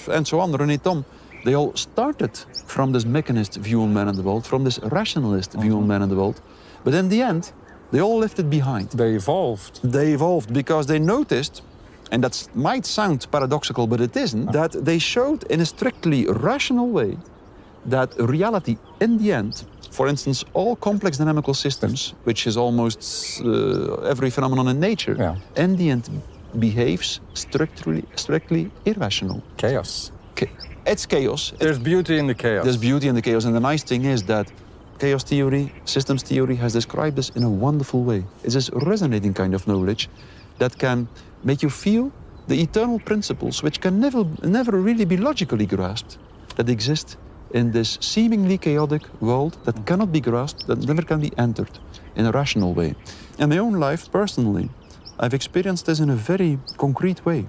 and so on, René Thom, they all started from this mechanist view on man and the world, from this rationalist view on man and the world, but in the end, they all left it behind. They evolved. They evolved because they noticed, and that might sound paradoxical, but it isn't, that they showed in a strictly rational way that reality, in the end, for instance, all complex dynamical systems, which is almost every phenomenon in nature, in the end behaves strictly irrational. Chaos. It's chaos. There's beauty in the chaos. There's beauty in the chaos, and the nice thing is that chaos theory, systems theory has described this in a wonderful way. It's this resonating kind of knowledge that can make you feel the eternal principles which can never really be logically grasped, that exist in this seemingly chaotic world that cannot be grasped, that never can be entered in a rational way. In my own life, personally, I've experienced this in a very concrete way.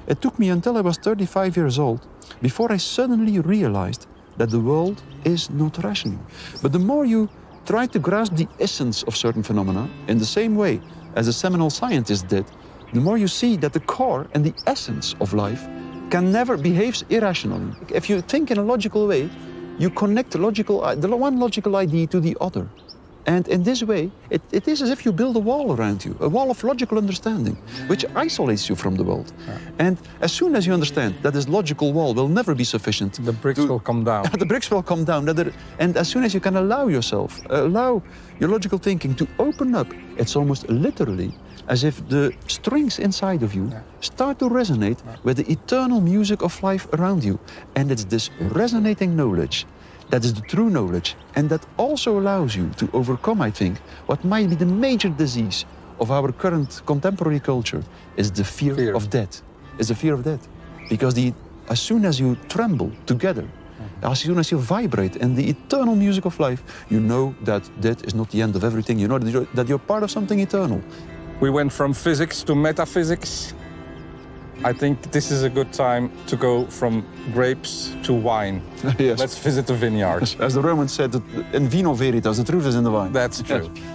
It took me until I was 35 years old before I suddenly realized that the world is not rational. But the more you try to grasp the essence of certain phenomena in the same way as the seminal scientists did, the more you see that the core and the essence of life can never behave irrationally. If you think in a logical way, you connect the one logical idea to the other. And in this way, it is as if you build a wall around you, a wall of logical understanding, which isolates you from the world. Yeah. And as soon as you understand that this logical wall will never be sufficient, the bricks will come down. The bricks will come down. And as soon as you can allow your logical thinking to open up, it's almost literally as if the strings inside of you start to resonate with the eternal music of life around you. And it's this resonating knowledge that is the true knowledge, and that also allows you to overcome, I think, what might be the major disease of our current contemporary culture, is the fear of death. Is the fear of death. Because as soon as you tremble together, as soon as you vibrate in the eternal music of life, you know that death is not the end of everything. You know that you're part of something eternal. We went from physics to metaphysics. I think this is a good time to go from grapes to wine. Yes. Let's visit the vineyards. As the Romans said, in vino veritas, the truth is in the wine. That's true. Yes.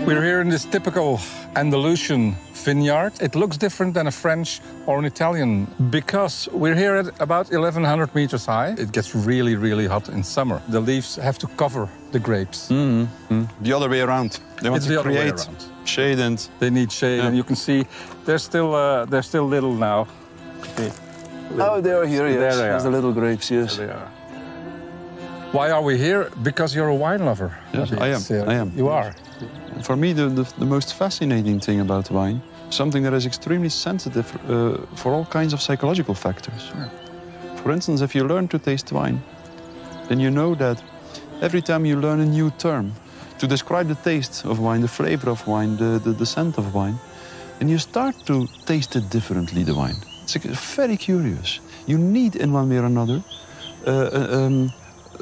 We're here in this typical Andalusian vineyard. It looks different than a French or an Italian because we're here at about 1,100 meters high. It gets really, really hot in summer. The leaves have to cover the grapes. The other way around. They want to create shade and... They need shade, and you can see they're still little now. Okay. Oh, they are here, yes. There they are. There's the little grapes, yes. There they are. Why are we here? Because you're a wine lover. Yes, I am. You are. For me, the most fascinating thing about wine, something that is extremely sensitive for all kinds of psychological factors. Yeah. For instance, if you learn to taste wine, then you know that every time you learn a new term to describe the taste of wine, the flavor of wine, the scent of wine, and you start to taste it differently, the wine. It's very curious. You need, in one way or another,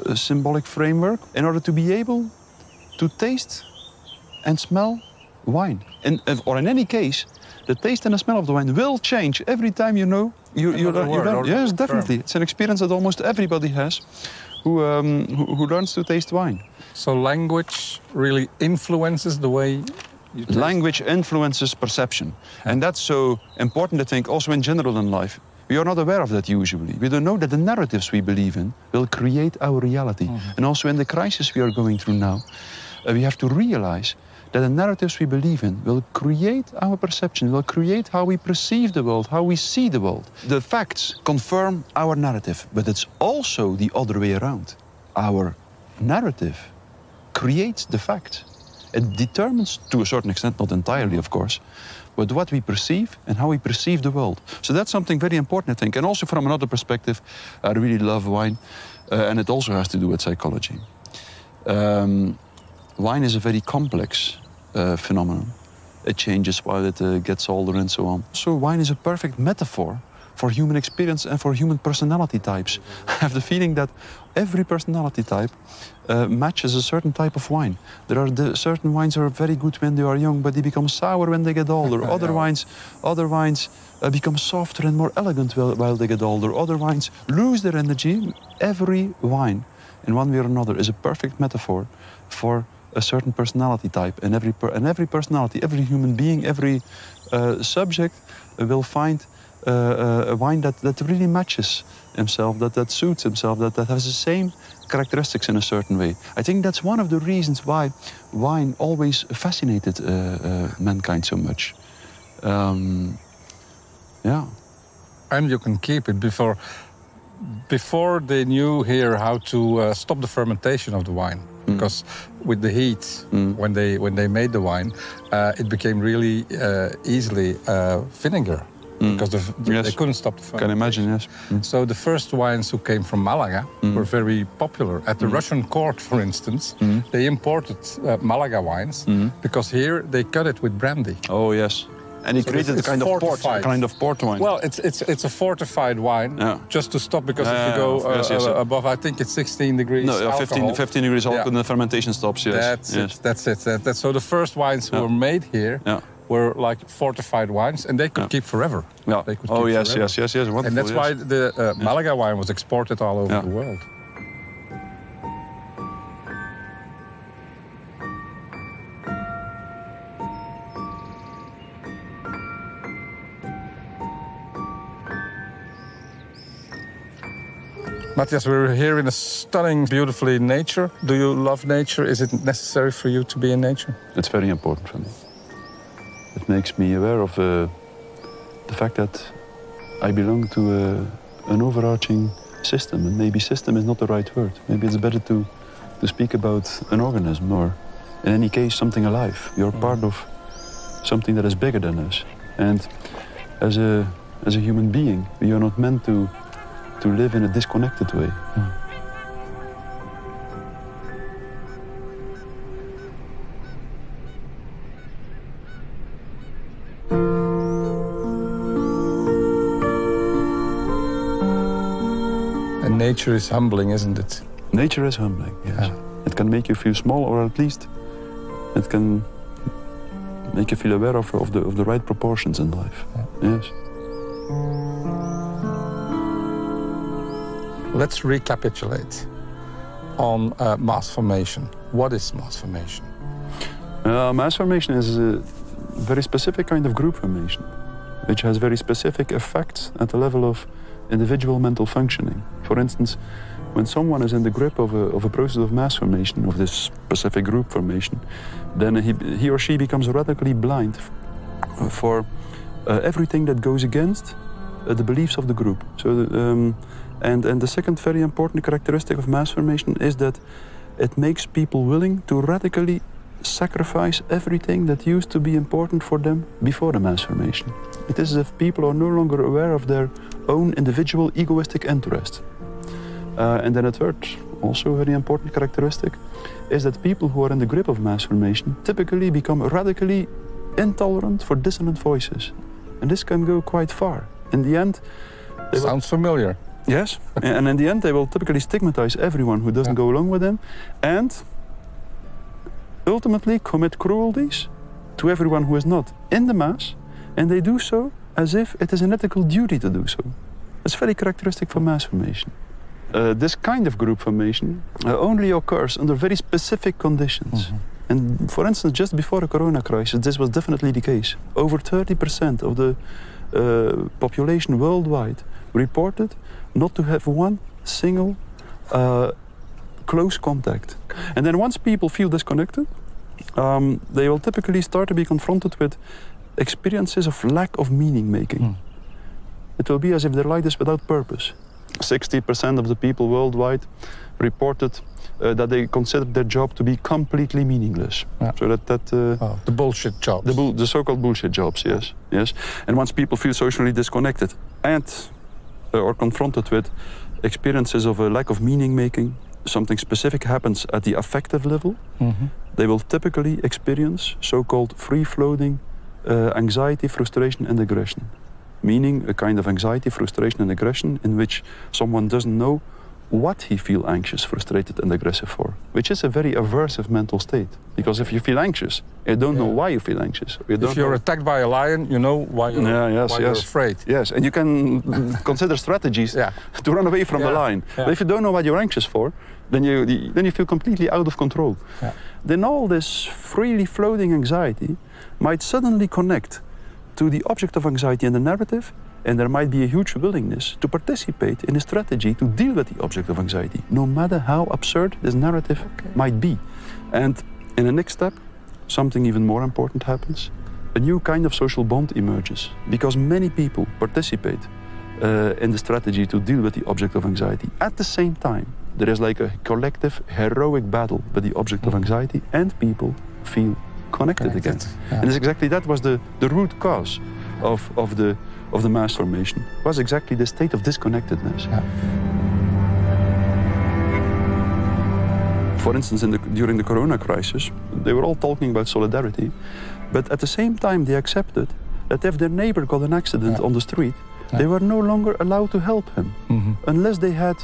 a symbolic framework in order to be able to taste and smell wine. Or in any case, the taste and the smell of the wine will change every time you learn. Yes, definitely. It's an experience that almost everybody has who learns to taste wine. So language really influences the way you taste? Language influences perception. And that's so important, I think, also in general in life. We are not aware of that usually. We don't know that the narratives we believe in will create our reality. And also in the crisis we are going through now, we have to realize that the narratives we believe in will create our perception, will create how we perceive the world, how we see the world. The facts confirm our narrative, but it's also the other way around. Our narrative creates the facts. It determines, to a certain extent, not entirely, of course, but what we perceive and how we perceive the world. So that's something very important, I think. And also from another perspective, I really love wine, and it also has to do with psychology. Wine is a very complex phenomenon. It changes while it gets older and so on. So wine is a perfect metaphor for human experience and for human personality types. I have the feeling that every personality type matches a certain type of wine. There are certain wines are very good when they are young, but they become sour when they get older. Other wines become softer and more elegant while they get older. Other wines lose their energy. Every wine, in one way or another, is a perfect metaphor for a certain personality type. And every personality, every human being, every subject will find a wine that really matches himself, that suits himself, that has the same characteristics in a certain way. I think that's one of the reasons why wine always fascinated mankind so much. Yeah. And you can keep it before they knew here how to stop the fermentation of the wine. Because with the heat, when they made the wine, it became really easily vinegar. Because they couldn't stop the fermentation. Can imagine, yes. So the first wines who came from Malaga were very popular. At the Russian court, for instance, they imported Malaga wines because here they cut it with brandy. Oh, yes. And he created a kind of port wine. Well, it's a fortified wine, just to stop, because if you go above, I think it's 16 degrees alcohol. 15 degrees alcohol, and the fermentation stops, yes. That's it. So the first wines who were made here were like fortified wines, and they could keep forever. Yeah. They could keep forever. Yes. Wonderful, and that's why the Malaga wine was exported all over the world. Matthias, we're here in a stunning, beautifully nature. Do you love nature? Is it necessary for you to be in nature? It's very important for me. It makes me aware of the fact that I belong to an overarching system, and maybe system is not the right word. Maybe it's better to speak about an organism, or in any case, something alive. You're part of something that is bigger than us. And as a human being, you're not meant to live in a disconnected way. And nature is humbling, isn't it? Nature is humbling, yes. Yeah. It can make you feel small, or at least it can make you feel aware of the right proportions in life. Yeah. Yes. Let's recapitulate on mass formation. What is mass formation? Mass formation is a very specific kind of group formation, which has very specific effects at the level of individual mental functioning. For instance, when someone is in the grip of a process of mass formation, of this specific group formation, then he or she becomes radically blind for everything that goes against the beliefs of the group. So, and the second very important characteristic of mass formation is that it makes people willing to radically sacrifice everything that used to be important for them before the mass formation. It is as if people are no longer aware of their own individual egoistic interests. And then a third, also very important characteristic, is that people who are in the grip of mass formation typically become radically intolerant for dissonant voices. And this can go quite far. In the end... Sounds familiar. Yes, and in the end they will typically stigmatize everyone who doesn't go along with them, and ultimately commit cruelties to everyone who is not in the mass, and they do so as if it is an ethical duty to do so. It's very characteristic for mass formation. This kind of group formation only occurs under very specific conditions. And for instance, just before the corona crisis, this was definitely the case. Over 30% of the population worldwide reported not to have one single close contact. And then once people feel disconnected, they will typically start to be confronted with experiences of lack of meaning making. It will be as if their life is without purpose. 60% of the people worldwide reported that they considered their job to be completely meaningless. So the bullshit jobs. The so-called bullshit jobs, yes. Yes. And once people feel socially disconnected and are confronted with experiences of a lack of meaning making, something specific happens at the affective level, they will typically experience so-called free-floating anxiety, frustration and aggression. Meaning a kind of anxiety, frustration and aggression in which someone doesn't know what he feels anxious, frustrated and aggressive for, which is a very aversive mental state. Because if you feel anxious, you don't know why you feel anxious. If you're attacked by a lion, you know why you're afraid. Yes, and you can consider strategies to run away from the lion. But if you don't know what you're anxious for, then you feel completely out of control. Then all this freely floating anxiety might suddenly connect to the object of anxiety in the narrative, and there might be a huge willingness to participate in a strategy to deal with the object of anxiety, no matter how absurd this narrative might be. And in the next step, something even more important happens. A new kind of social bond emerges, because many people participate in the strategy to deal with the object of anxiety. At the same time, there is like a collective, heroic battle with the object of anxiety, and people feel connected again. And it's exactly that was the root cause of the mass formation, was exactly the state of disconnectedness. For instance, during the corona crisis, they were all talking about solidarity, but at the same time they accepted that if their neighbor got an accident on the street, they were no longer allowed to help him, unless they had,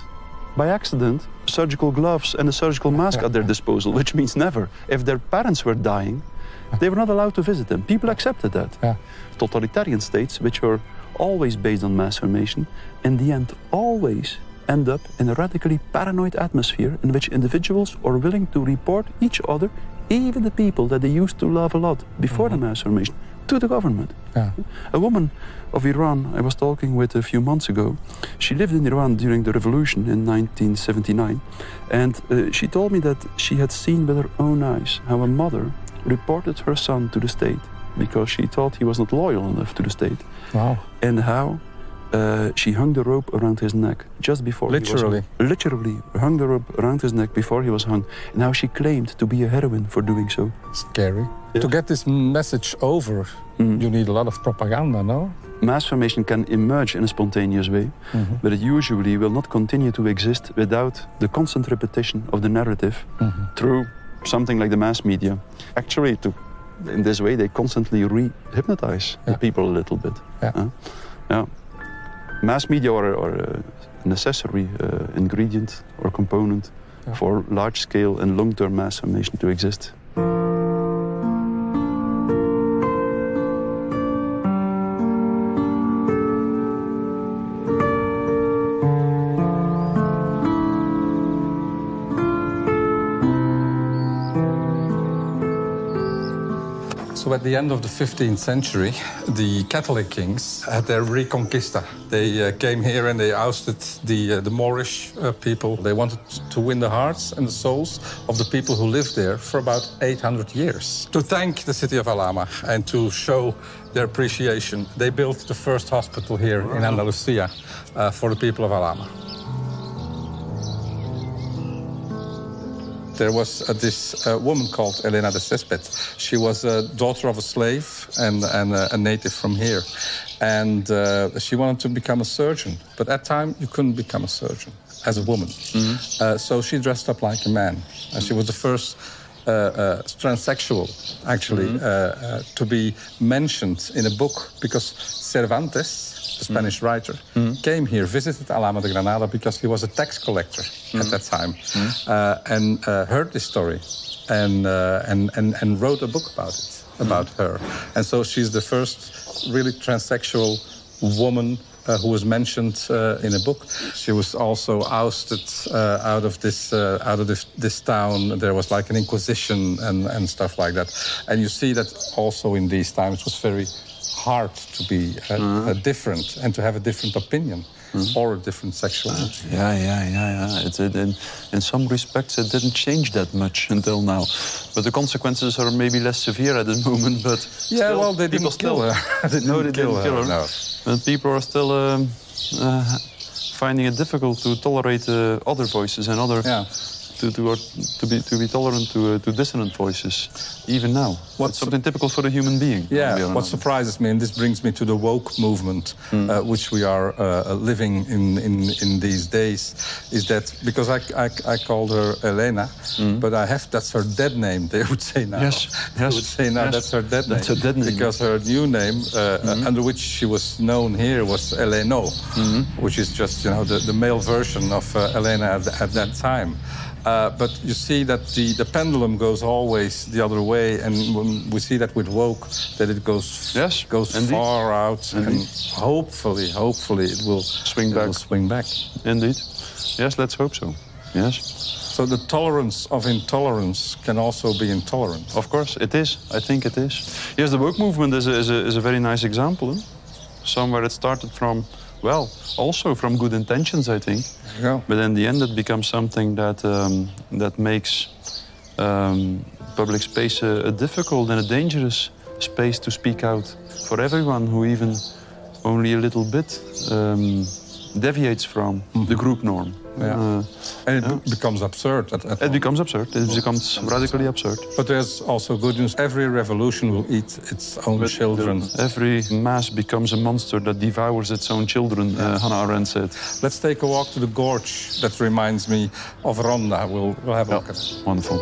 by accident, surgical gloves and a surgical mask at their disposal, which means never. If their parents were dying, they were not allowed to visit them. People accepted that. Totalitarian states, which were always based on mass formation, in the end always end up in a radically paranoid atmosphere in which individuals are willing to report each other, even the people that they used to love a lot before the mass formation, to the government. Yeah. A woman of Iran I was talking with a few months ago, she lived in Iran during the revolution in 1979, and she told me that she had seen with her own eyes how a mother reported her son to the state because she thought he was not loyal enough to the state. Wow. And how she hung the rope around his neck just before Literally. he was hung. Literally hung the rope around his neck before he was hung. And how she claimed to be a heroine for doing so. Scary. Yeah. To get this message over, you need a lot of propaganda, no? Mass formation can emerge in a spontaneous way, but it usually will not continue to exist without the constant repetition of the narrative through something like the mass media. Actually, in this way, they constantly re-hypnotize the people a little bit. Yeah. Mass media are a necessary ingredient or component for large-scale and long-term mass formation to exist. So at the end of the 15th century, the Catholic kings had their reconquista. They came here and they ousted the Moorish people. They wanted to win the hearts and the souls of the people who lived there for about 800 years. To thank the city of Alhama and to show their appreciation, they built the first hospital here in Andalusia for the people of Alhama. There was this woman called Elena de Cesspit. She was a daughter of a slave and a native from here. And she wanted to become a surgeon. But at that time, you couldn't become a surgeon as a woman. So she dressed up like a man. And she was the first transsexual, actually, to be mentioned in a book because Cervantes, the Spanish writer, came here, visited Alhama de Granada because he was a tax collector at that time, and heard this story and wrote a book about it, about her. And so she's the first really transsexual woman who was mentioned in a book. She was also ousted out of this town. There was like an inquisition and stuff like that. And you see that also in these times it was very hard to be different and to have a different opinion or a different sexuality. In some respects, it didn't change that much until now. But the consequences are maybe less severe at this moment. But still, they didn't kill her. They didn't kill her. No. But people are still finding it difficult to tolerate other voices and other. To be tolerant to dissonant voices, even now. It's something typical for a human being. Yeah, what surprises me, and this brings me to the woke movement, which we are living in these days, is that, because I called her Elena, but that's her dead name, they would say now. Yes. They would say now that's her dead name. That's her dead name. Because her new name, under which she was known here, was Eleno, which is just, the male version of Elena at that time. But you see that the pendulum goes always the other way, and when we see that with woke, that it goes far out, and hopefully it will swing back. Indeed. Yes, let's hope so. Yes. So the tolerance of intolerance can also be intolerant. Of course, it is. I think it is. Yes, the woke movement is a very nice example. Somewhere it started from, also from good intentions, I think. Yeah. But in the end, it becomes something that makes public space a difficult and a dangerous space to speak out for everyone who even only a little bit deviates from the group norm. Yeah. And it becomes absurd. It becomes absurd. It becomes radically absurd. But there's also good news. Every revolution will eat its own children. Every mass becomes a monster that devours its own children, Hannah Arendt said. Let's take a walk to the gorge. That reminds me of Ronda. We'll have a look at it. Wonderful.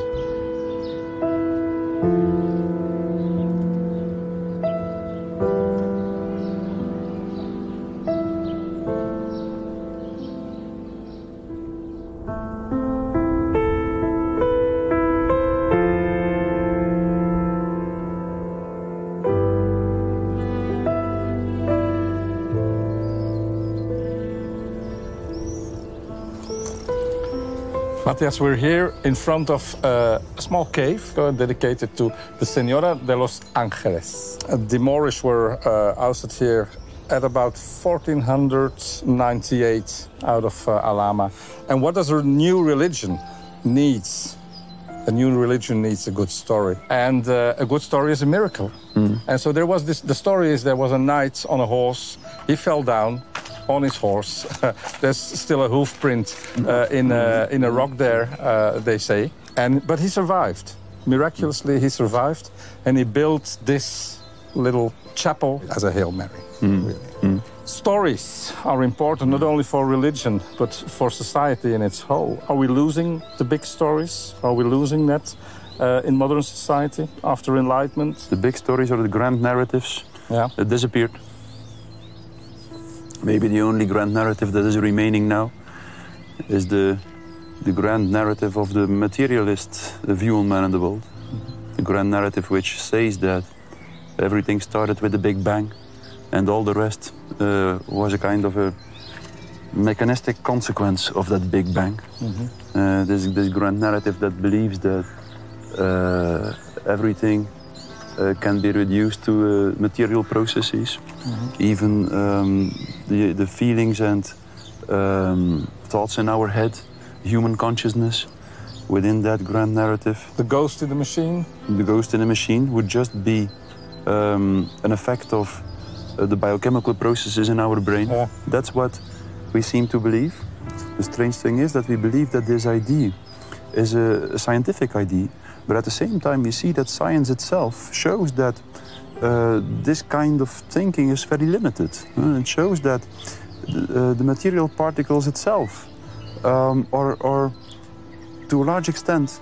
Mattias, we're here in front of a small cave dedicated to the Señora de los Ángeles. The Moorish were ousted here at about 1498 out of Alhama. And what does a new religion needs? A new religion needs a good story. And a good story is a miracle. And so there was this, the story is there was a knight on a horse. He fell down on his horse. There's still a hoof print in a rock there, they say. But he survived. Miraculously, he survived. And he built this little chapel as a Hail Mary. Really. Stories are important not only for religion, but for society in its whole. Are we losing the big stories? Are we losing that in modern society after Enlightenment? The big stories or the grand narratives that disappeared. Maybe the only grand narrative that is remaining now is the grand narrative of the materialist view on man and the world. The grand narrative which says that everything started with the Big Bang and all the rest was a kind of a mechanistic consequence of that Big Bang. This grand narrative that believes that everything can be reduced to material processes. Even the feelings and thoughts in our head, human consciousness, within that grand narrative. The ghost in the machine? The ghost in the machine would just be an effect of the biochemical processes in our brain. That's what we seem to believe. The strange thing is that we believe that this idea is a scientific idea, but at the same time we see that science itself shows that this kind of thinking is very limited. It shows that the material particles itself are to a large extent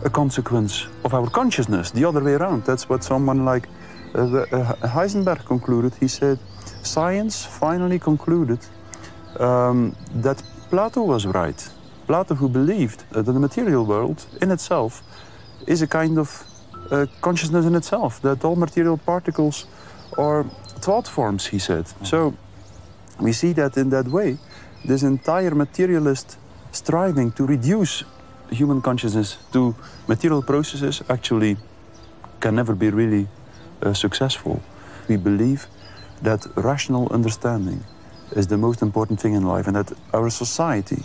a consequence of our consciousness, the other way around. That's what someone like Heisenberg concluded. He said, science finally concluded that Plato was right. Plato, who believed that the material world in itself is a kind of consciousness in itself, that all material particles are thought forms, he said. So we see that in that way, this entire materialist striving to reduce human consciousness to material processes actually can never be really successful. We believe that rational understanding is the most important thing in life, and that our society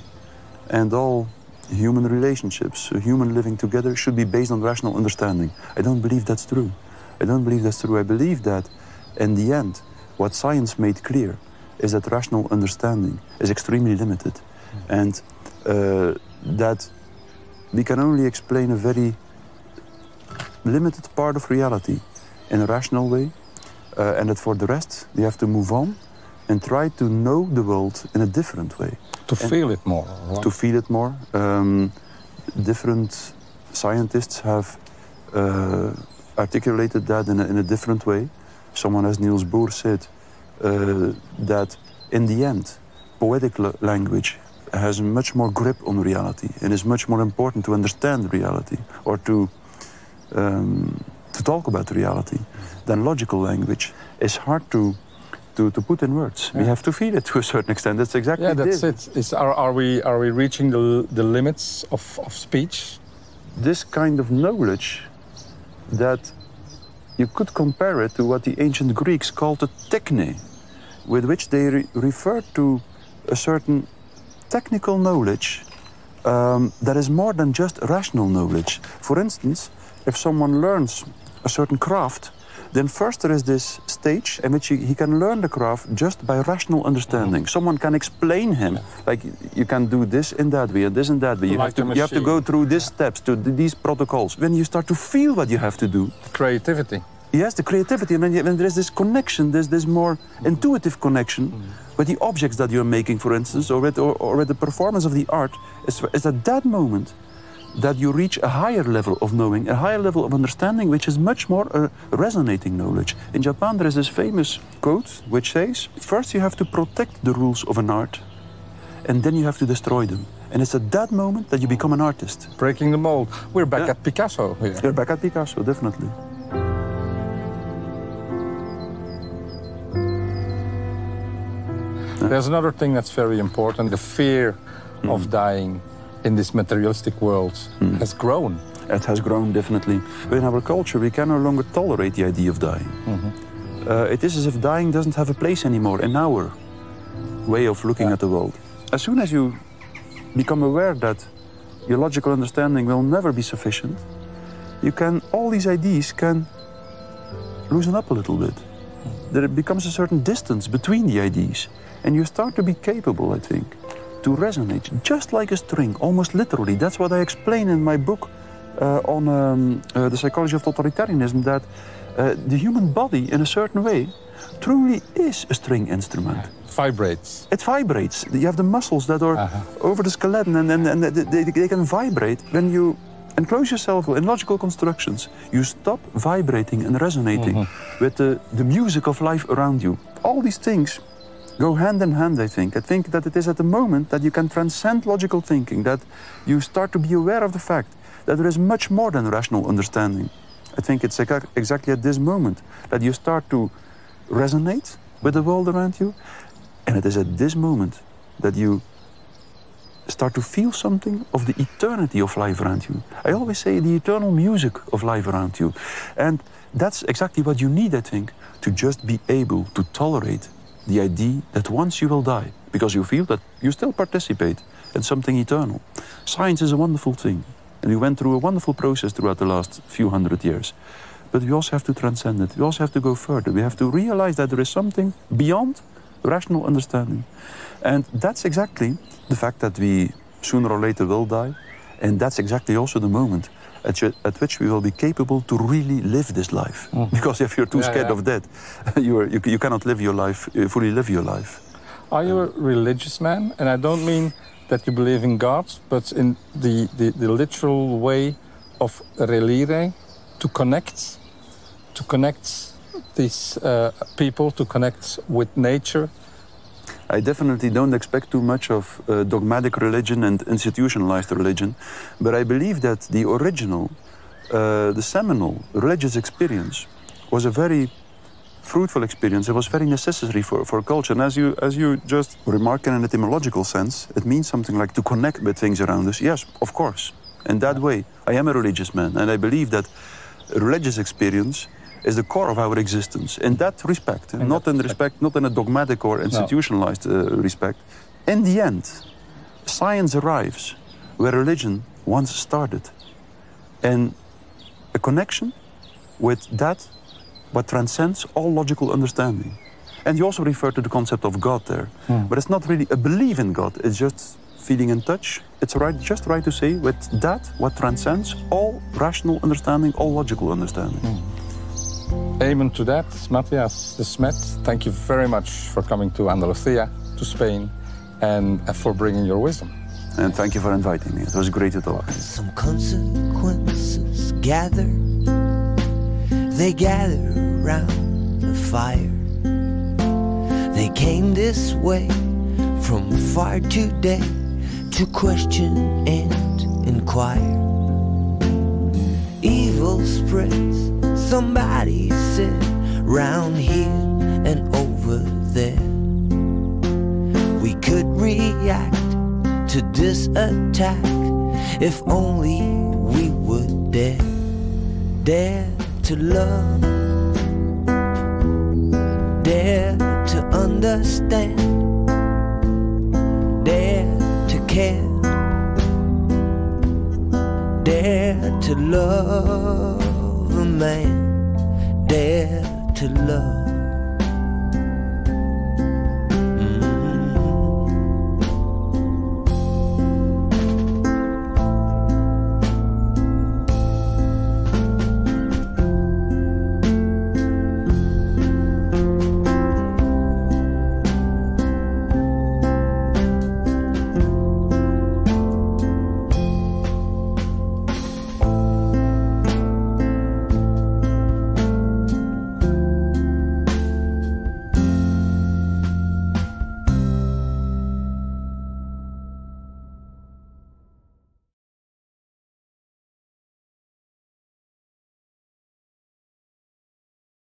and all human relationships, human living together, should be based on rational understanding. I don't believe that's true. I don't believe that's true. I believe that in the end, what science made clear is that rational understanding is extremely limited, and that we can only explain a very limited part of reality in a rational way, and that for the rest, we have to move on and try to know the world in a different way. To feel it more. Right? To feel it more. Different scientists have articulated that in a different way. Someone as Niels Bohr said that in the end, poetic language has much more grip on reality and is much more important to understand reality or to talk about reality than logical language. It's hard to put in words. We have to feel it to a certain extent. That's exactly that's it. Are we reaching the limits of speech? This kind of knowledge that you could compare it to what the ancient Greeks called a techne, with which they referred to a certain technical knowledge that is more than just rational knowledge. For instance, if someone learns a certain craft, then first there is this stage in which he can learn the craft just by rational understanding. Someone can explain him, like you can do this in that way and this in that way. You have to go through these steps, to these protocols. When you start to feel what you have to do. Creativity. Yes, the creativity, and then there is this connection, this more intuitive connection with the objects that you're making, for instance, or with the performance of the art. It's at that moment that you reach a higher level of knowing, a higher level of understanding, which is much more a resonating knowledge. In Japan, there is this famous quote which says, first you have to protect the rules of an art, and then you have to destroy them. And it's at that moment that you become an artist. Breaking the mold. We're back at Picasso here. We're back at Picasso, definitely. There's another thing that's very important, the fear of dying. in this materialistic world has grown. It has grown, definitely. In our culture, we can no longer tolerate the idea of dying. It is as if dying doesn't have a place anymore in our way of looking at the world. As soon as you become aware that your logical understanding will never be sufficient, all these ideas can loosen up a little bit. There becomes a certain distance between the ideas, and you start to be capable, I think, to resonate, just like a string, almost literally. That's what I explain in my book on the psychology of totalitarianism, that the human body, in a certain way, truly is a string instrument. Vibrates. It vibrates. You have the muscles that are over the skeleton, and they can vibrate. When you enclose yourself in logical constructions, you stop vibrating and resonating with the music of life around you. All these things go hand in hand, I think. I think that it is at the moment that you can transcend logical thinking, that you start to be aware of the fact that there is much more than rational understanding. I think it's exactly at this moment that you start to resonate with the world around you, and it is at this moment that you start to feel something of the eternity of life around you. I always say the eternal music of life around you. And that's exactly what you need, I think, to just be able to tolerate the idea that once you will die, because you feel that you still participate in something eternal. Science is a wonderful thing, and we went through a wonderful process throughout the last few hundred years. But we also have to transcend it. We also have to go further. We have to realize that there is something beyond rational understanding. And that's exactly the fact that we sooner or later will die. And that's exactly also the moment at which we will be capable to really live this life. Because if you're too scared of death, you cannot live your life, fully live your life. Are you a religious man? And I don't mean that you believe in God, but in the literal way of relire, to connect these people, to connect with nature. I definitely don't expect too much of dogmatic religion and institutionalized religion, but I believe that the original, the seminal religious experience was a very fruitful experience. It was very necessary for culture. And as you just remarked in an etymological sense, it means something like to connect with things around us. Yes, of course. In that way, I am a religious man, and I believe that religious experience is the core of our existence. In that respect, not in a dogmatic or institutionalized respect. In the end, science arrives where religion once started, and a connection with that what transcends all logical understanding. And you also refer to the concept of God there, but it's not really a belief in God. It's just feeling in touch. It's just right to say with that what transcends all rational understanding, all logical understanding. Amen to that, Mattias Desmet. Thank you very much for coming to Andalusia, to Spain, and for bringing your wisdom. And thank you for inviting me. It was great to talk. Some consequences gather. They gather around the fire. They came this way from far today to question and inquire. Evil spreads. Somebody said, round here and over there. We could react to this attack if only we would dare to love, dare to understand, dare to care, dare to love a man, dare to love.